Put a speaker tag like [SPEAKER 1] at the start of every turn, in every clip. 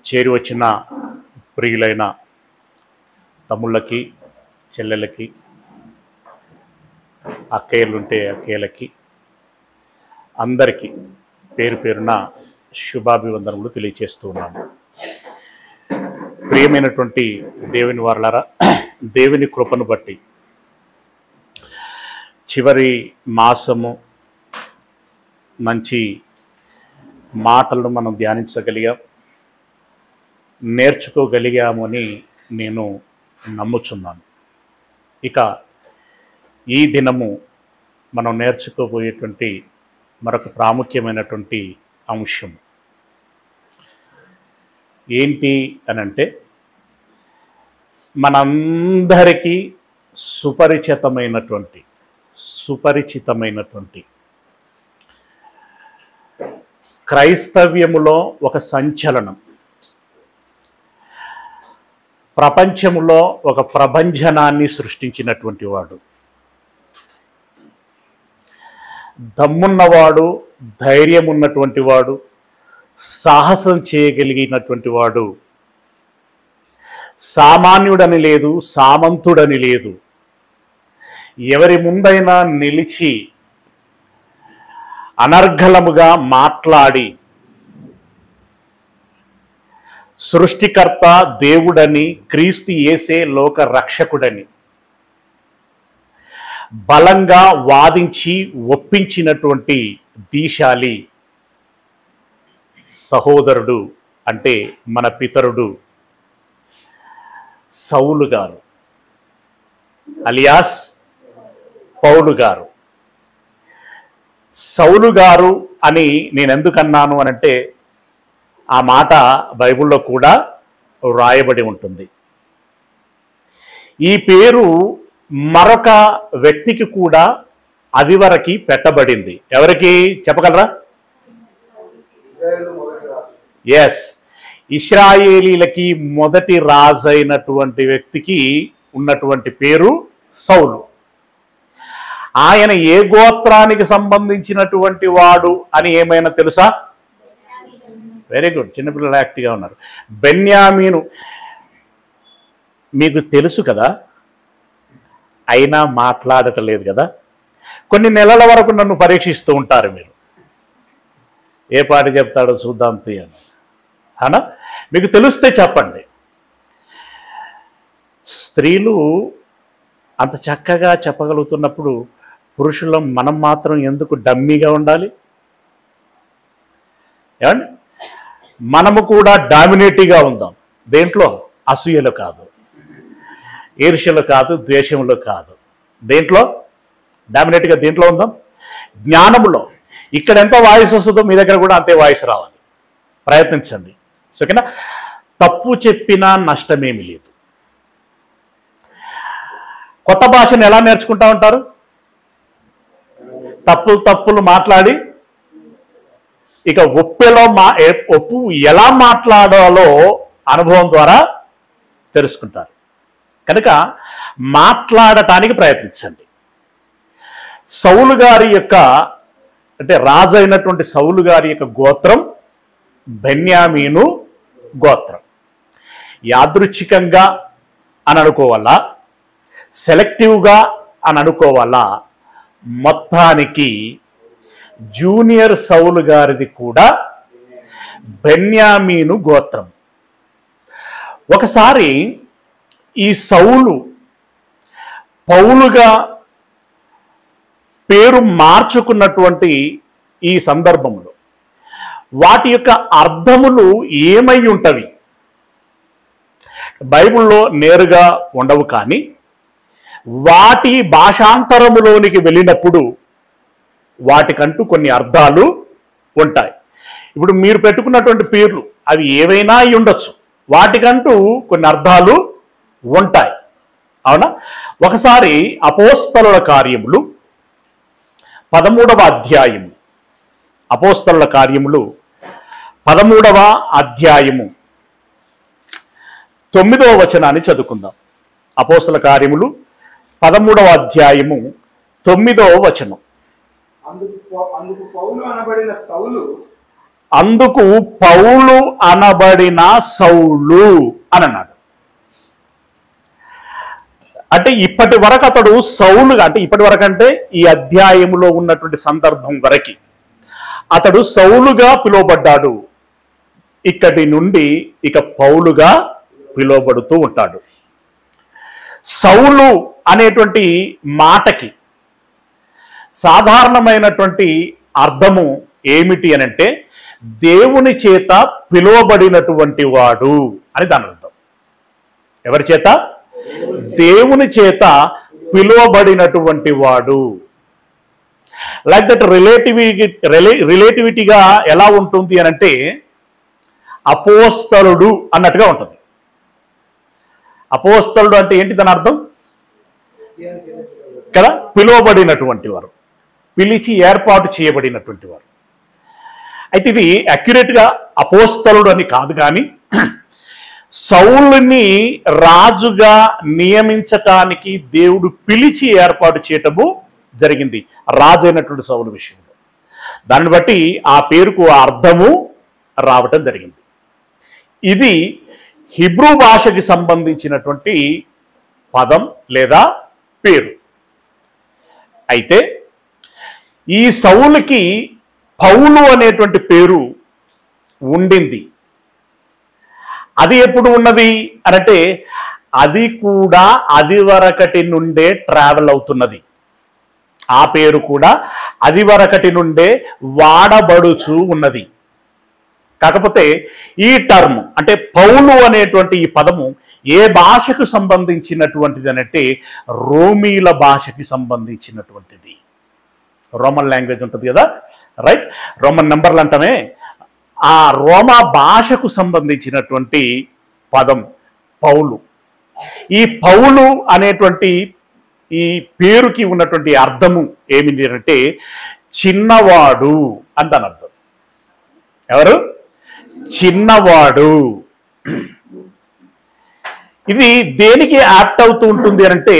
[SPEAKER 1] చేరి వచ్చిన ప్రియులైన తమ్ముళ్ళకి, చెల్లెలకి, అక్కయ్యలుంటే అక్కయ్యలకి, అందరికీ పేరు పేరున శుభాభివందనములు తెలియజేస్తూ ఉన్నాను. ప్రియమైనటువంటి దేవుని వారలారా, దేవుని కృపను బట్టి చివరి మాసము మంచి మాటలను మనం ధ్యానించగలిగాం, నేర్చుకోగలిగాము అని నేను నమ్ముచున్నాను. ఇక ఈ దినము మనం నేర్చుకోబోయేటువంటి మరొక ప్రాముఖ్యమైనటువంటి అంశం ఏంటి అనంటే, మనందరికీ సుపరిచితమైనటువంటి క్రైస్తవ్యములో ఒక సంచలనం, ప్రపంచములో ఒక ప్రభంజనాన్ని సృష్టించినటువంటి వాడు, దమ్మున్నవాడు, ధైర్యం ఉన్నటువంటి వాడు, సాహసం చేయగలిగినటువంటి వాడు, సామాన్యుడని లేదు, సామంతుడని లేదు, ఎవరి ముందైనా నిలిచి అనర్గళముగా మాట్లాడి సృష్టికర్త దేవుడని, క్రీస్తు యేసే లోక రక్షకుడని బలంగా వాదించి ఒప్పించినటువంటి దీశాలి సహోదరుడు అంటే మన పితరుడు సౌలు గారు, అలియాస్ పౌలు గారు. సౌలు గారు అని నేను ఎందుకన్నాను అనంటే, ఆ మాట బైబిల్లో కూడా వ్రాయబడి ఉంటుంది. ఈ పేరు మరొక వ్యక్తికి కూడా అదివరకి పెట్టబడింది. ఎవరికి చెప్పగలరా? ఎస్, ఇశ్రాయేలీలకి మొదటి రాజు అయినటువంటి వ్యక్తికి ఉన్నటువంటి పేరు సౌలు. ఆయన ఏ గోత్రానికి సంబంధించినటువంటి వాడు అని ఏమైనా తెలుసా? వెరీ గుడ్, చిన్నపిల్లలు యాక్టివ్గా ఉన్నారు. బెన్యామీను మీకు తెలుసు కదా, అయినా మాట్లాడటం లేదు కదా. కొన్ని నెలల వరకు నన్ను పరీక్షిస్తూ ఉంటారు మీరు, ఏ పాటి చెప్తాడో చూద్దాం తీయను అనా. మీకు తెలిస్తే చెప్పండి. స్త్రీలు అంత చక్కగా చెప్పగలుగుతున్నప్పుడు పురుషులం మనం మాత్రం ఎందుకు డమ్మీగా ఉండాలి? ఏమండి, మనము కూడా డామినేటివ్గా ఉందాం. దేంట్లో? అసూయలో కాదు, ఈర్ష్యలో కాదు, ద్వేషంలో కాదు. దేంట్లో డామినేట్గా? దేంట్లో ఉందాం? జ్ఞానములో. ఇక్కడ ఎంత వాయిస్ వస్తుందో మీ దగ్గర కూడా అంతే వాయిస్ రావాలి. ప్రయత్నించండి. ఓకేనా? తప్పు చెప్పినా నష్టమేమి లేదు. కొత్త భాషను ఎలా నేర్చుకుంటా ఉంటారు? తప్పులు మాట్లాడి, ఇక ఒప్పు ఎలా మాట్లాడాలో అనుభవం ద్వారా తెలుసుకుంటారు. కనుక మాట్లాడటానికి ప్రయత్నించండి. సౌలు గారి యొక్క అంటే రాజు అయినటువంటి సౌలు గారి యొక్క గోత్రం బెన్యామీను గోత్రం. యాదృచ్ఛికంగా అని అనుకోవాలా, సెలెక్టివ్గా అని అనుకోవాలా, మొత్తానికి జూనియర్ సౌలు గారిది కూడా బెన్యామీను గోత్రం. ఒకసారి ఈ సౌలు పౌలుగా పేరు మార్చుకున్నటువంటి ఈ సందర్భంలో వాటి యొక్క అర్థములు ఏమై ఉంటవి బైబిల్లో నేరుగా ఉండవు, కానీ వాటి భాషాంతరములోనికి వెళ్ళినప్పుడు వాటికంటూ కొన్ని అర్థాలు ఉంటాయి. ఇప్పుడు మీరు పెట్టుకున్నటువంటి పేర్లు అవి ఏవైనా అయి ఉండొచ్చు, వాటికంటూ కొన్ని అర్థాలు ఉంటాయి. అవునా? ఒకసారి అపోస్తలుల కార్యములు 13వ అధ్యాయము, అపోస్తలుల కార్యములు 13వ అధ్యాయము 9వ వచనాన్ని చదువుకుందాం. అపోస్తలుల కార్యములు 13వ అధ్యాయము 9వ వచనం.
[SPEAKER 2] అందుకు పౌలు అనబడిన సౌలు
[SPEAKER 1] అందుకు పౌలు అనబడిన సౌలు అని అన్నాడు. అంటే ఇప్పటి వరకు అతడు సౌలుగా, అంటే ఇప్పటి వరకు అంటే ఈ అధ్యాయంలో ఉన్నటువంటి సందర్భం వరకు అతడు సౌలుగా పిలువబడ్డాడు. ఇక్కడి నుండి ఇక పౌలుగా పిలువబడుతూ ఉంటాడు. సౌలు అనేటువంటి మాటకి సాధారణమైనటువంటి అర్థము ఏమిటి అనంటే దేవుని చేత పిలువబడినటువంటి వాడు అని దాని అర్థం. ఎవరి చేత? దేవుని చేత పిలువబడినటువంటి వాడు. లైక్ దట్ రిలేటివిటీగా ఎలా ఉంటుంది అనంటే అపోస్తలుడు అన్నట్టుగా ఉంటుంది. అపోస్తలుడు అంటే ఏంటి దాని అర్థం కదా? పిలువబడినటువంటి వారు, పిలిచి ఏర్పాటు చేయబడినటువంటి వారు. అయితే ఇది అక్యురేట్గా అపోస్తలుడు అని కాదు, కానీ సౌలుని రాజుగా నియమించటానికి దేవుడు పిలిచి ఏర్పాటు చేయటము జరిగింది రాజు అయినటువంటి సౌలు విషయంలో. దాన్ని బట్టి ఆ పేరుకు అర్థము రావటం జరిగింది. ఇది హిబ్రూ భాషకి సంబంధించినటువంటి పదం లేదా పేరు. అయితే ఈ సౌలుకి పౌలు అనేటువంటి పేరు ఉండింది. అది ఎప్పుడు ఉన్నది అనంటే అది కూడా అది వరకటి నుండే ట్రావెల్ అవుతున్నది. ఆ పేరు కూడా అది వరకటి నుండే వాడబడుచు ఉన్నది. కాకపోతే ఈ టర్మ్ అంటే పౌలు అనేటువంటి ఈ పదము ఏ భాషకు సంబంధించినటువంటిది అంటే రోమీల భాషకి సంబంధించినటువంటిది. రోమన్ లాంగ్వేజ్ ఉంటుంది కదా, రైట్? రోమన్ నంబర్లు అంటామే, ఆ రోమా భాషకు సంబంధించినటువంటి పదం పౌలు. ఈ పౌలు అనేటువంటి ఈ పేరుకి ఉన్నటువంటి అర్థము ఏమిటి అంటే చిన్నవాడు అని దాని అర్థం. ఎవరు? చిన్నవాడు. ఇది దేనికి యాప్ట్ అవుతూ ఉంటుంది అంటే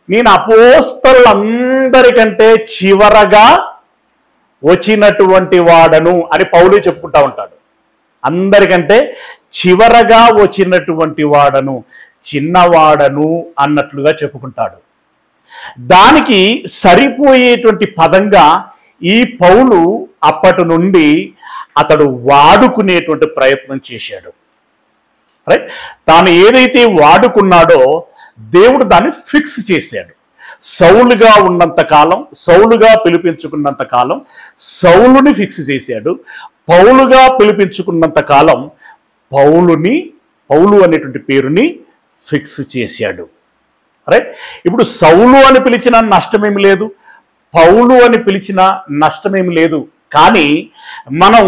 [SPEAKER 1] నేను అపోస్తలులందరికంటే చివరగా వచ్చినటువంటి వాడను అని పౌలు చెప్పుకుంటా ఉంటాడు. అందరికంటే చివరగా వచ్చినటువంటి వాడను, చిన్నవాడను అన్నట్లుగా చెప్పుకుంటాడు. దానికి సరిపోయేటువంటి పదంగా ఈ పౌలు అప్పటి నుండి అతడు వాడుకునేటువంటి ప్రయత్నం చేశాడు. రైట్? తాను ఏదైతే వాడుకున్నాడో దేవుడు దాన్ని ఫిక్స్ చేశాడు. సౌలుగా ఉన్నంత కాలం, సౌలుగా పిలిపించుకున్నంత కాలం సౌలుని ఫిక్స్ చేశాడు. పౌలుగా పిలిపించుకున్నంత కాలం పౌలు అనేటువంటి పేరుని ఫిక్స్ చేశాడు. రైట్? ఇప్పుడు సౌలు అని పిలిచిన నష్టమేమి లేదు, పౌలు అని పిలిచిన నష్టమేమి లేదు. కానీ మనం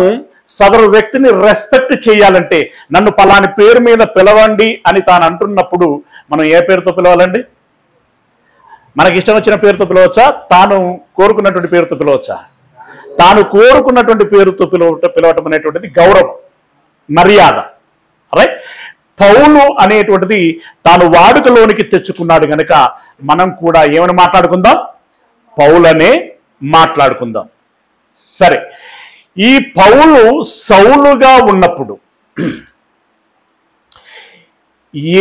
[SPEAKER 1] సదరు వ్యక్తిని రెస్పెక్ట్ చేయాలంటే నన్ను పలాని పేరు మీద పిలవండి అని తాను అంటున్నప్పుడు మనం ఏ పేరుతో పిలవాలండి? మనకి ఇష్టం వచ్చిన పేరుతో పిలవచ్చా? తాను కోరుకున్నటువంటి పేరుతో పిలవచ్చా? తాను కోరుకున్నటువంటి పేరుతో పిలవటం అనేటువంటిది గౌరవం, మర్యాద. రైట్? పౌలు అనేటువంటిది తాను వాడుకలోనికి తెచ్చుకున్నాడు గనక మనం కూడా ఏమని మాట్లాడుకుందాం? పౌలనే మాట్లాడుకుందాం. సరే, ఈ పౌలు సౌలుగా ఉన్నప్పుడు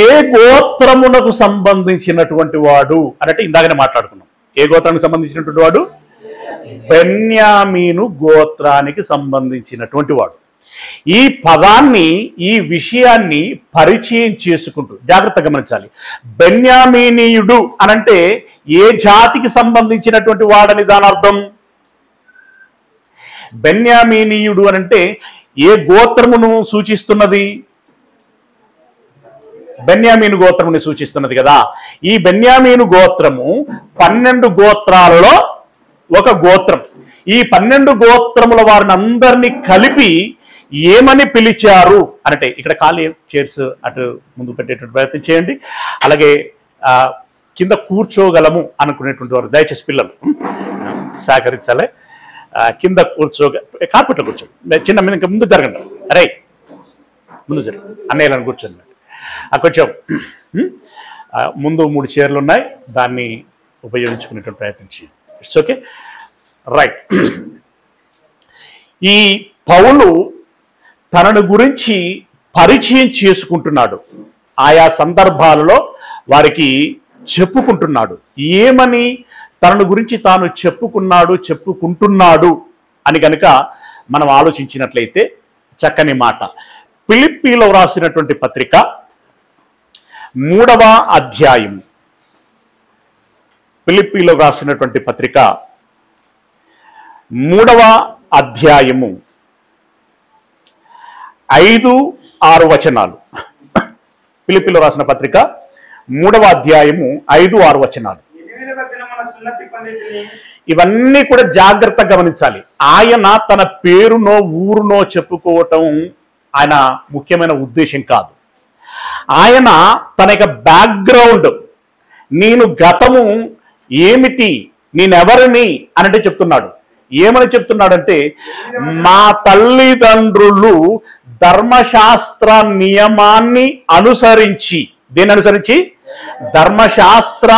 [SPEAKER 1] ఏ గోత్రమునకు సంబంధించినటువంటి వాడు అంటే ఇందాకనే మాట్లాడుకున్నాం. ఏ గోత్రానికి సంబంధించినటువంటి వాడు? బెన్యామీను గోత్రానికి సంబంధించినటువంటి వాడు. ఈ పదాన్ని, ఈ విషయాన్ని పరిచయం చేసుకుంటూ జాగ్రత్తగా గమనించాలి. బెన్యామీనీయుడు అనంటే ఏ జాతికి సంబంధించినటువంటి వాడని దాని అర్థం. బెన్యామీనీయుడు అనంటే ఏ గోత్రమును సూచిస్తున్నది? బెన్యామీను గోత్రముని సూచిస్తున్నది కదా. ఈ బెన్యామీను గోత్రము 12 గోత్రాలలో ఒక గోత్రం. ఈ 12 గోత్రముల వారిని అందరినీ కలిపి ఏమని పిలిచారు అంటే, ఇక్కడ ఖాళీ చైర్స్ అటు ముందు పెట్టేటువంటి ప్రయత్నం చేయండి. అలాగే కింద కూర్చోగలము అనుకునేటువంటి వారు దయచేసి పిల్లలు సహకరించాలి. కింద కార్పెట్లో కూర్చోండి. చిన్న మీద ఇంకా ముందు జరగండి. అరే ముందు జరగండి, అన్నయ్యలను కూర్చోండి. కొంచెం ముందు 3 చైర్లు ఉన్నాయి, దాన్ని ఉపయోగించుకునేటువంటి ప్రయత్నం చేయండి. It's okay, right. ఈ పౌలు తనను గురించి పరిచయం చేసుకుంటున్నాడు. ఆయా సందర్భాలలో వారికి చెప్పుకుంటున్నాడు. ఏమని తనను గురించి తాను చెప్పుకుంటున్నాడు అని కనుక మనం ఆలోచించినట్లయితే చక్కని మాట. ఫిలిప్పీలో రాసినటువంటి పత్రిక 3వ అధ్యాయం, ఫిలిప్పీలో రాసినటువంటి పత్రిక 3వ అధ్యాయము 5-6 వచనాలు. ఫిలిప్పీలో రాసిన పత్రిక 3వ అధ్యాయము 5-6 వచనాలు. ఇవన్నీ కూడా జాగ్రత్తగా గమనించాలి. ఆయన తన పేరునో ఊరునో చెప్పుకోవటం ఆయన ముఖ్యమైన ఉద్దేశం కాదు. ఆయన తన యొక్క బ్యాక్గ్రౌండ్, నేను గతము ఏమిటి, నేనెవరిని అనంటే చెప్తున్నాడు. ఏమని చెప్తున్నాడంటే, మా తల్లిదండ్రులు ధర్మశాస్త్ర నియమాన్ని అనుసరించి, దేని అనుసరించి? ధర్మశాస్త్ర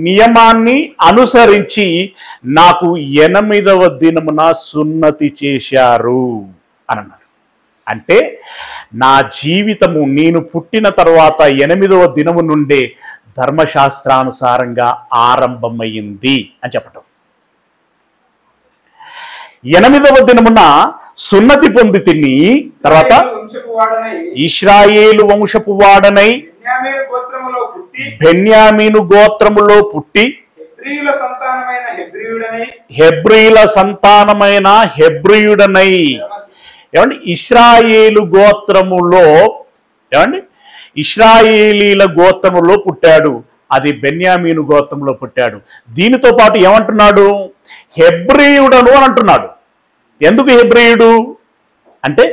[SPEAKER 1] నియమాన్ని అనుసరించి నాకు 8వ దినమున సున్నతి చేశారు అని అన్నాడు. అంటే నా జీవితము నేను పుట్టిన తర్వాత 8వ దినము నుండే ధర్మశాస్త్రానుసారంగా ఆరంభమైంది అని చెప్పటం. 8వ దినమున సున్నతి పొంది తిని తర్వాత ఇశ్రాయేలు వంశపు వాడనై బెన్యామీను గోత్రములో పుట్టి హెబ్రీల సంతానమైన హెబ్రీయుడనై, ఏమండి, ఇశ్రాయేలు గోత్రములో, ఏమండి, ఇశ్రాయేలీల గోత్రములో పుట్టాడు. అది బెన్యామీను గోత్రంలో పుట్టాడు. దీనితో పాటు ఏమంటున్నాడు? హెబ్రీయుడను అని అంటున్నాడు. ఎందుకు హెబ్రీయుడు అంటే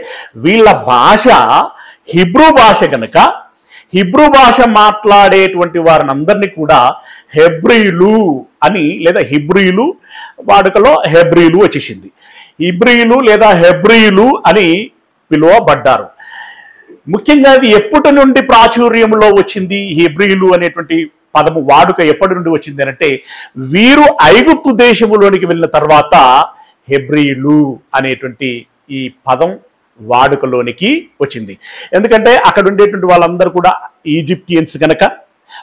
[SPEAKER 1] వీళ్ళ భాష హిబ్రూ భాష కనుక హిబ్రూ భాష మాట్లాడేటువంటి వారిని అందరినీ కూడా హెబ్రీయులు అని, లేదా హిబ్రీయులు వాడుకలో హెబ్రీయులు వచ్చేసింది. హిబ్రీయులు లేదా హెబ్రీయులు అని పిలువబడ్డారు. ముఖ్యంగా అది ఎప్పటి నుండి ప్రాచుర్యంలో వచ్చింది? హెబ్రీయులు అనేటువంటి పదము వాడుక ఎప్పటి నుండి వచ్చింది అంటే, వీరు ఐగుప్తు దేశములోనికి వెళ్ళిన తర్వాత హెబ్రీయులు అనేటువంటి ఈ పదం వాడుకలోనికి వచ్చింది. ఎందుకంటే అక్కడ ఉండేటువంటి వాళ్ళందరూ కూడా ఈజిప్టియన్స్ కనుక,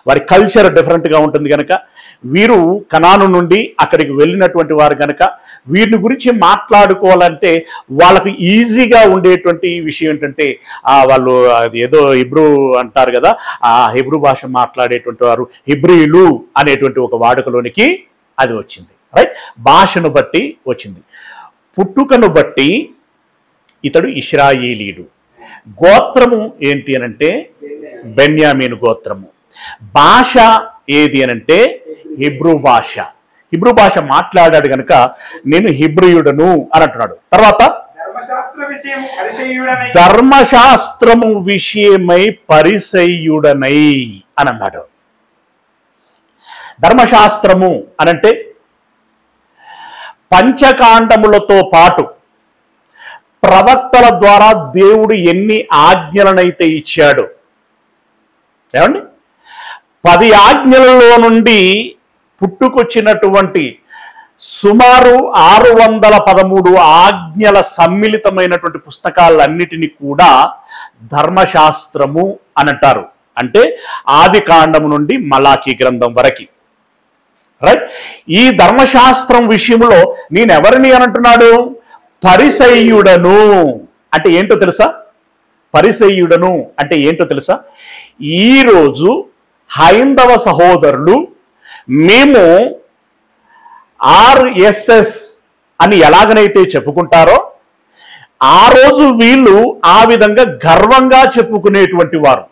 [SPEAKER 1] వారి కల్చర్ డిఫరెంట్గా ఉంటుంది కనుక, వీరు కనాను నుండి అక్కడికి వెళ్ళినటువంటి వారు కనుక వీరిని గురించి మాట్లాడుకోవాలంటే వాళ్ళకు ఈజీగా ఉండేటువంటి విషయం ఏంటంటే, వాళ్ళు అది ఏదో హిబ్రూ అంటారు కదా, ఆ హిబ్రూ భాష మాట్లాడేటువంటి వారు హెబ్రీయులు అనేటువంటి ఒక వాడుకలోనికి అది వచ్చింది. రైట్, భాషను బట్టి వచ్చింది. పుట్టుకను బట్టి ఇతడు ఇశ్రాయేలీయుడు. గోత్రము ఏంటి అనంటే బెన్యామీను గోత్రము. భాష ఏది అనంటే హిబ్రూ భాష. హిబ్రూ భాష మాట్లాడాడు కనుక నేను హిబ్రీయుడను అని అంటున్నాడు. తర్వాత ధర్మశాస్త్రము విషయమై పరిసయ్యుడనై అని అన్నాడు. ధర్మశాస్త్రము అనంటే పంచకాండములతో పాటు ప్రవక్తల ద్వారా దేవుడు ఎన్ని ఆజ్ఞలనైతే ఇచ్చాడు, ఏమండి, 10 ఆజ్ఞలలో నుండి పుట్టుకొచ్చినటువంటి సుమారు 613 ఆజ్ఞల సమ్మిళితమైనటువంటి పుస్తకాలన్నిటినీ కూడా ధర్మశాస్త్రము అని అంటారు. అంటే ఆది కాండము నుండి మలాకీ గ్రంథం వరకు. రైట్, ఈ ధర్మశాస్త్రం విషయంలో నేను ఎవరిని అని అంటున్నాడు? పరిసయ్యుడను అంటే ఏంటో తెలుసా? పరిసయ్యుడను అంటే ఏంటో తెలుసా? ఈరోజు హైందవ సహోదరులు మేము ఆర్ఎస్ఎస్ అని ఎలాగనైతే చెప్పుకుంటారో, ఆ రోజు వీళ్ళు ఆ విధంగా గర్వంగా చెప్పుకునేటువంటి వారు.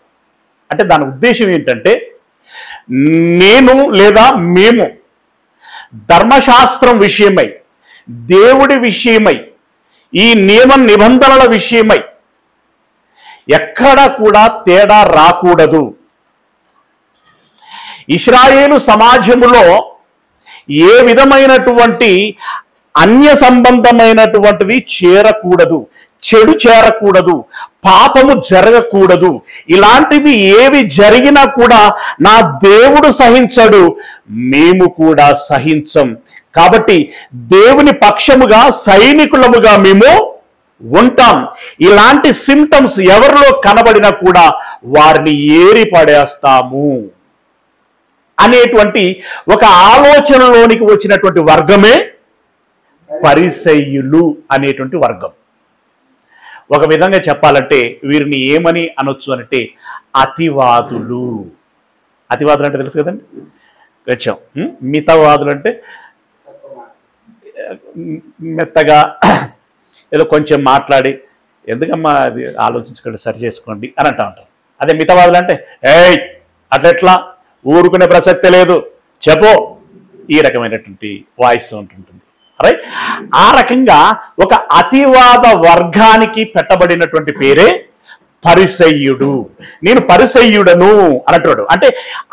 [SPEAKER 1] అంటే దాని ఉద్దేశం ఏంటంటే, నేను లేదా మేము ధర్మశాస్త్రం విషయమై, దేవుడి విషయమై, ఈ నియమ నిబంధనల విషయమై ఎక్కడ కూడా తేడా రాకూడదు. ఇశ్రాయేలు సమాజములో ఏ విధమైనటువంటి అన్య సంబంధమైనటువంటివి చేరకూడదు, చెడు చేరకూడదు, పాపము జరగకూడదు. ఇలాంటివి ఏవి జరిగినా కూడా నా దేవుడు సహించడు, మేము కూడా సహించం. కాబట్టి దేవుని పక్షముగా సైనికులముగా మేము ఉంటాం. ఇలాంటి సిమ్టమ్స్ ఎవరిలో కనబడినా కూడా వారిని ఏరి పడేస్తాము అనేటువంటి ఒక ఆలోచనలోనికి వచ్చినటువంటి వర్గమే పరిసయ్యులు అనేటువంటి వర్గం. ఒక విధంగా చెప్పాలంటే వీరిని ఏమని అనొచ్చు అంటే అతివాదులు. అతివాదులు అంటే తెలుసు కదండి, కొంచెం. మితవాదులు అంటే మెత్తగా ఏదో కొంచెం మాట్లాడి ఎందుకమ్మా అది ఆలోచించుకోండి, సరి చేసుకోండి అని అంటూ ఉంటాం. అదే మితవాదులు అంటే ఏయ్ అట్లెట్లా, ఊరుకునే ప్రసక్తే లేదు, చెప్పో, ఈ రకమైనటువంటి వాయిస్ ఉంటుంటుంది. రైట్. ఆ రకంగా ఒక అతివాద వర్గానికి పెట్టబడినటువంటి పేరే పరిసయ్యుడు. నేను పరిసయ్యుడను అన్నట్టు, అంటే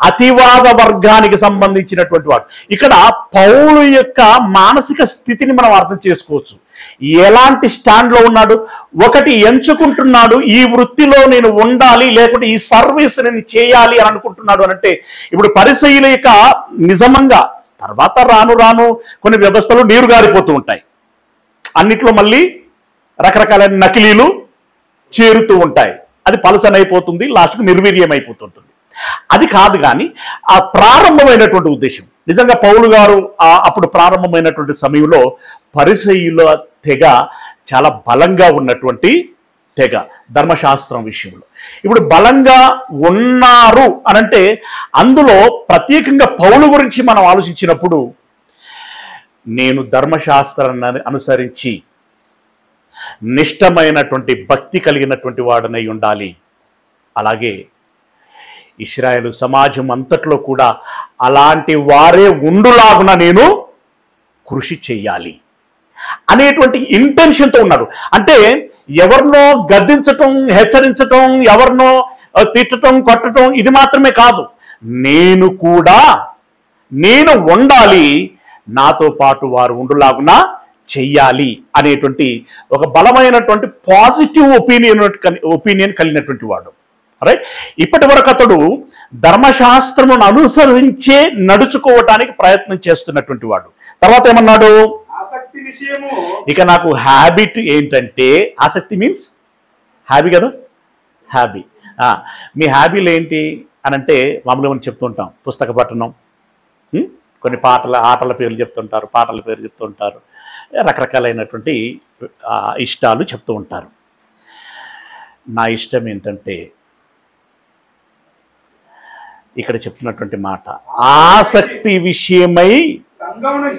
[SPEAKER 1] అతివాద వర్గానికి సంబంధించినటువంటి వాడు. ఇక్కడ పౌలు యొక్క మానసిక స్థితిని మనం అర్థం చేసుకోవచ్చు. ఎలాంటి స్టాండ్లో ఉన్నాడు? ఒకటి ఎంచుకుంటున్నాడు, ఈ వృత్తిలో నేను ఉండాలి, లేకుంటే ఈ సర్వీస్ నేను చేయాలి అని అనుకుంటున్నాడు అనంటే, ఇప్పుడు పరిసయ్యుల యొక్క నిజంగా తర్వాత రాను రాను కొన్ని వ్యవస్థలు నీరు గారిపోతూ ఉంటాయి. అన్నిట్లో మళ్ళీ రకరకాలైన నకిలీలు చేరుతూ ఉంటాయి. అది పలసనైపోతుంది, లాస్ట్కు నిర్వీర్యం అయిపోతుంటుంది. అది కాదు కానీ ఆ ప్రారంభమైనటువంటి ఉద్దేశం నిజంగా పౌలు గారు అప్పుడు ప్రారంభమైనటువంటి సమయంలో పరిసయ్యుల తెగ చాలా బలంగా ఉన్నటువంటి తెగ ధర్మశాస్త్రం విషయంలో. ఇప్పుడు బలంగా ఉన్నారు అనంటే అందులో ప్రత్యేకంగా పౌలు గురించి మనం ఆలోచించినప్పుడు, నేను ధర్మశాస్త్రాన్ని అనుసరించి నిష్టమైనటువంటి భక్తి కలిగినటువంటి వాడనై ఉండాలి, అలాగే ఇశ్రాయేలు సమాజం అంతట్లో కూడా అలాంటి వారే ఉండులాగున నేను కృషి చెయ్యాలి అనేటువంటి ఇంటెన్షన్తో ఉన్నాడు. అంటే ఎవరినో గద్దించటం, హెచ్చరించటం, ఎవరినో తిట్టటం, కొట్టటం ఇది మాత్రమే కాదు, నేను ఉండాలి, నాతో పాటు వారు ఉండులాగున చెయ్యాలి అనేటువంటి ఒక బలమైనటువంటి పాజిటివ్ ఒపీనియన్ కలిగినటువంటి వాడు. రైట్. ఇప్పటి వరకు అతడు ధర్మశాస్త్రమును అనుసరించే నడుచుకోవటానికి ప్రయత్నం చేస్తున్నటువంటి వాడు. తర్వాత ఏమన్నాడు?
[SPEAKER 2] ఆసక్తి విషయము.
[SPEAKER 1] ఇక నాకు హ్యాబిట్ ఏంటంటే, ఆసక్తి మీన్స్ హ్యాబీ కదా, హ్యాబీ. మీ హ్యాబీలు ఏంటి అని అంటే మామూలుగా మనం చెప్తుంటాం, పుస్తక పఠనం, కొన్ని ఆటల పేర్లు చెప్తుంటారు, పాటల పేర్లు చెప్తుంటారు, రకరకాలైనటువంటి ఇష్టాలు చెప్తూ ఉంటారు. నా ఇష్టం ఏంటంటే ఇక్కడ చెప్తున్నటువంటి మాట, ఆసక్తి విషయమై సంఘమును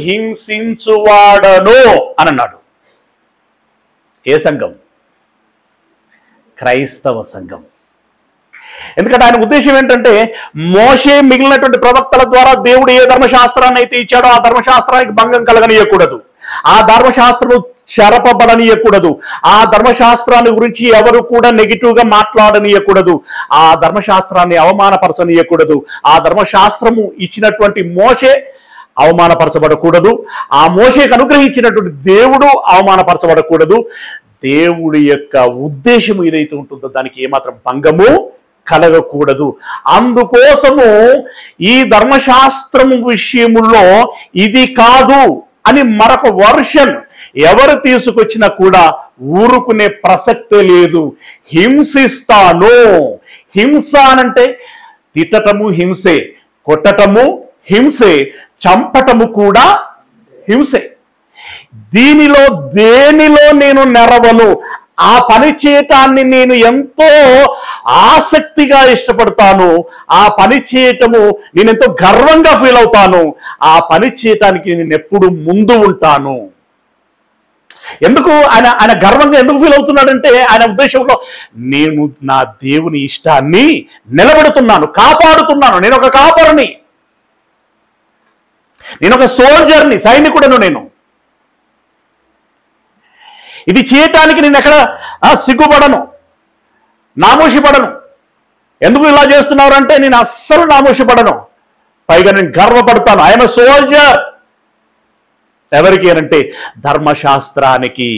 [SPEAKER 1] హింసించువాడను అని అన్నాడు. ఏ సంఘం? క్రైస్తవ సంఘం. ఎందుకంటే ఆయన ఉద్దేశం ఏంటంటే, మోషే మిగిలినటువంటి ప్రవక్తల ద్వారా దేవుడు ఏ ధర్మశాస్త్రాన్ని అయితే ఇచ్చాడో ఆ ధర్మశాస్త్రానికి భంగం కలగనీయకూడదు, ఆ ధర్మశాస్త్రము చెరపబడనీయకూడదు, ఆ ధర్మశాస్త్రాన్ని గురించి ఎవరు కూడా నెగిటివ్గా మాట్లాడనీయకూడదు, ఆ ధర్మశాస్త్రాన్ని అవమానపరచనీయకూడదు, ఆ ధర్మశాస్త్రము ఇచ్చినటువంటి మోషే అవమానపరచబడకూడదు, ఆ మోషేకు అనుగ్రహించినటువంటి దేవుడు అవమానపరచబడకూడదు. దేవుడి యొక్క ఉద్దేశం ఏదైతే ఉంటుందో దానికి ఏమాత్రం భంగము కలగకూడదు. అందుకోసము ఈ ధర్మశాస్త్రము విషయములో ఇది కాదు అని మరొక వర్షన్ ఎవరు తీసుకొచ్చినా కూడా ఊరుకునే ప్రసక్తే లేదు. హింసిస్తాను. హింస అనంటే తిట్టటము హింసే, కొట్టటము హింసే, చంపటము కూడా హింసే. దేనిలో నేను నెరవను, ఆ పని చేయటాన్ని నేను ఎంతో ఆసక్తిగా ఇష్టపడతాను, ఆ పని చేయటము నేను ఎంతో గర్వంగా ఫీల్ అవుతాను, ఆ పని చేయటానికి నేను ఎప్పుడు ముందు ఉంటాను. ఎందుకు ఆయన గర్వంగా ఎందుకు ఫీల్ అవుతున్నాడంటే, ఆయన ఉద్దేశంలో నేను నా దేవుని ఇష్టాన్ని నిలబెడుతున్నాను, కాపాడుతున్నాను, నేను ఒక కాపరిని, నేను ఒక సోల్జర్ని, సైనికుడను. నేను ఇది చేయటానికి నేను ఎక్కడ సిగ్గుపడను, నామోషిపడను. ఎందుకు ఇలా చేస్తున్నారు అంటే నేను అస్సలు నామోషిపడను, పైగా నేను గర్వపడతాను. I'm a soldier. ఎవరికి అంటే ధర్మశాస్త్రానికి.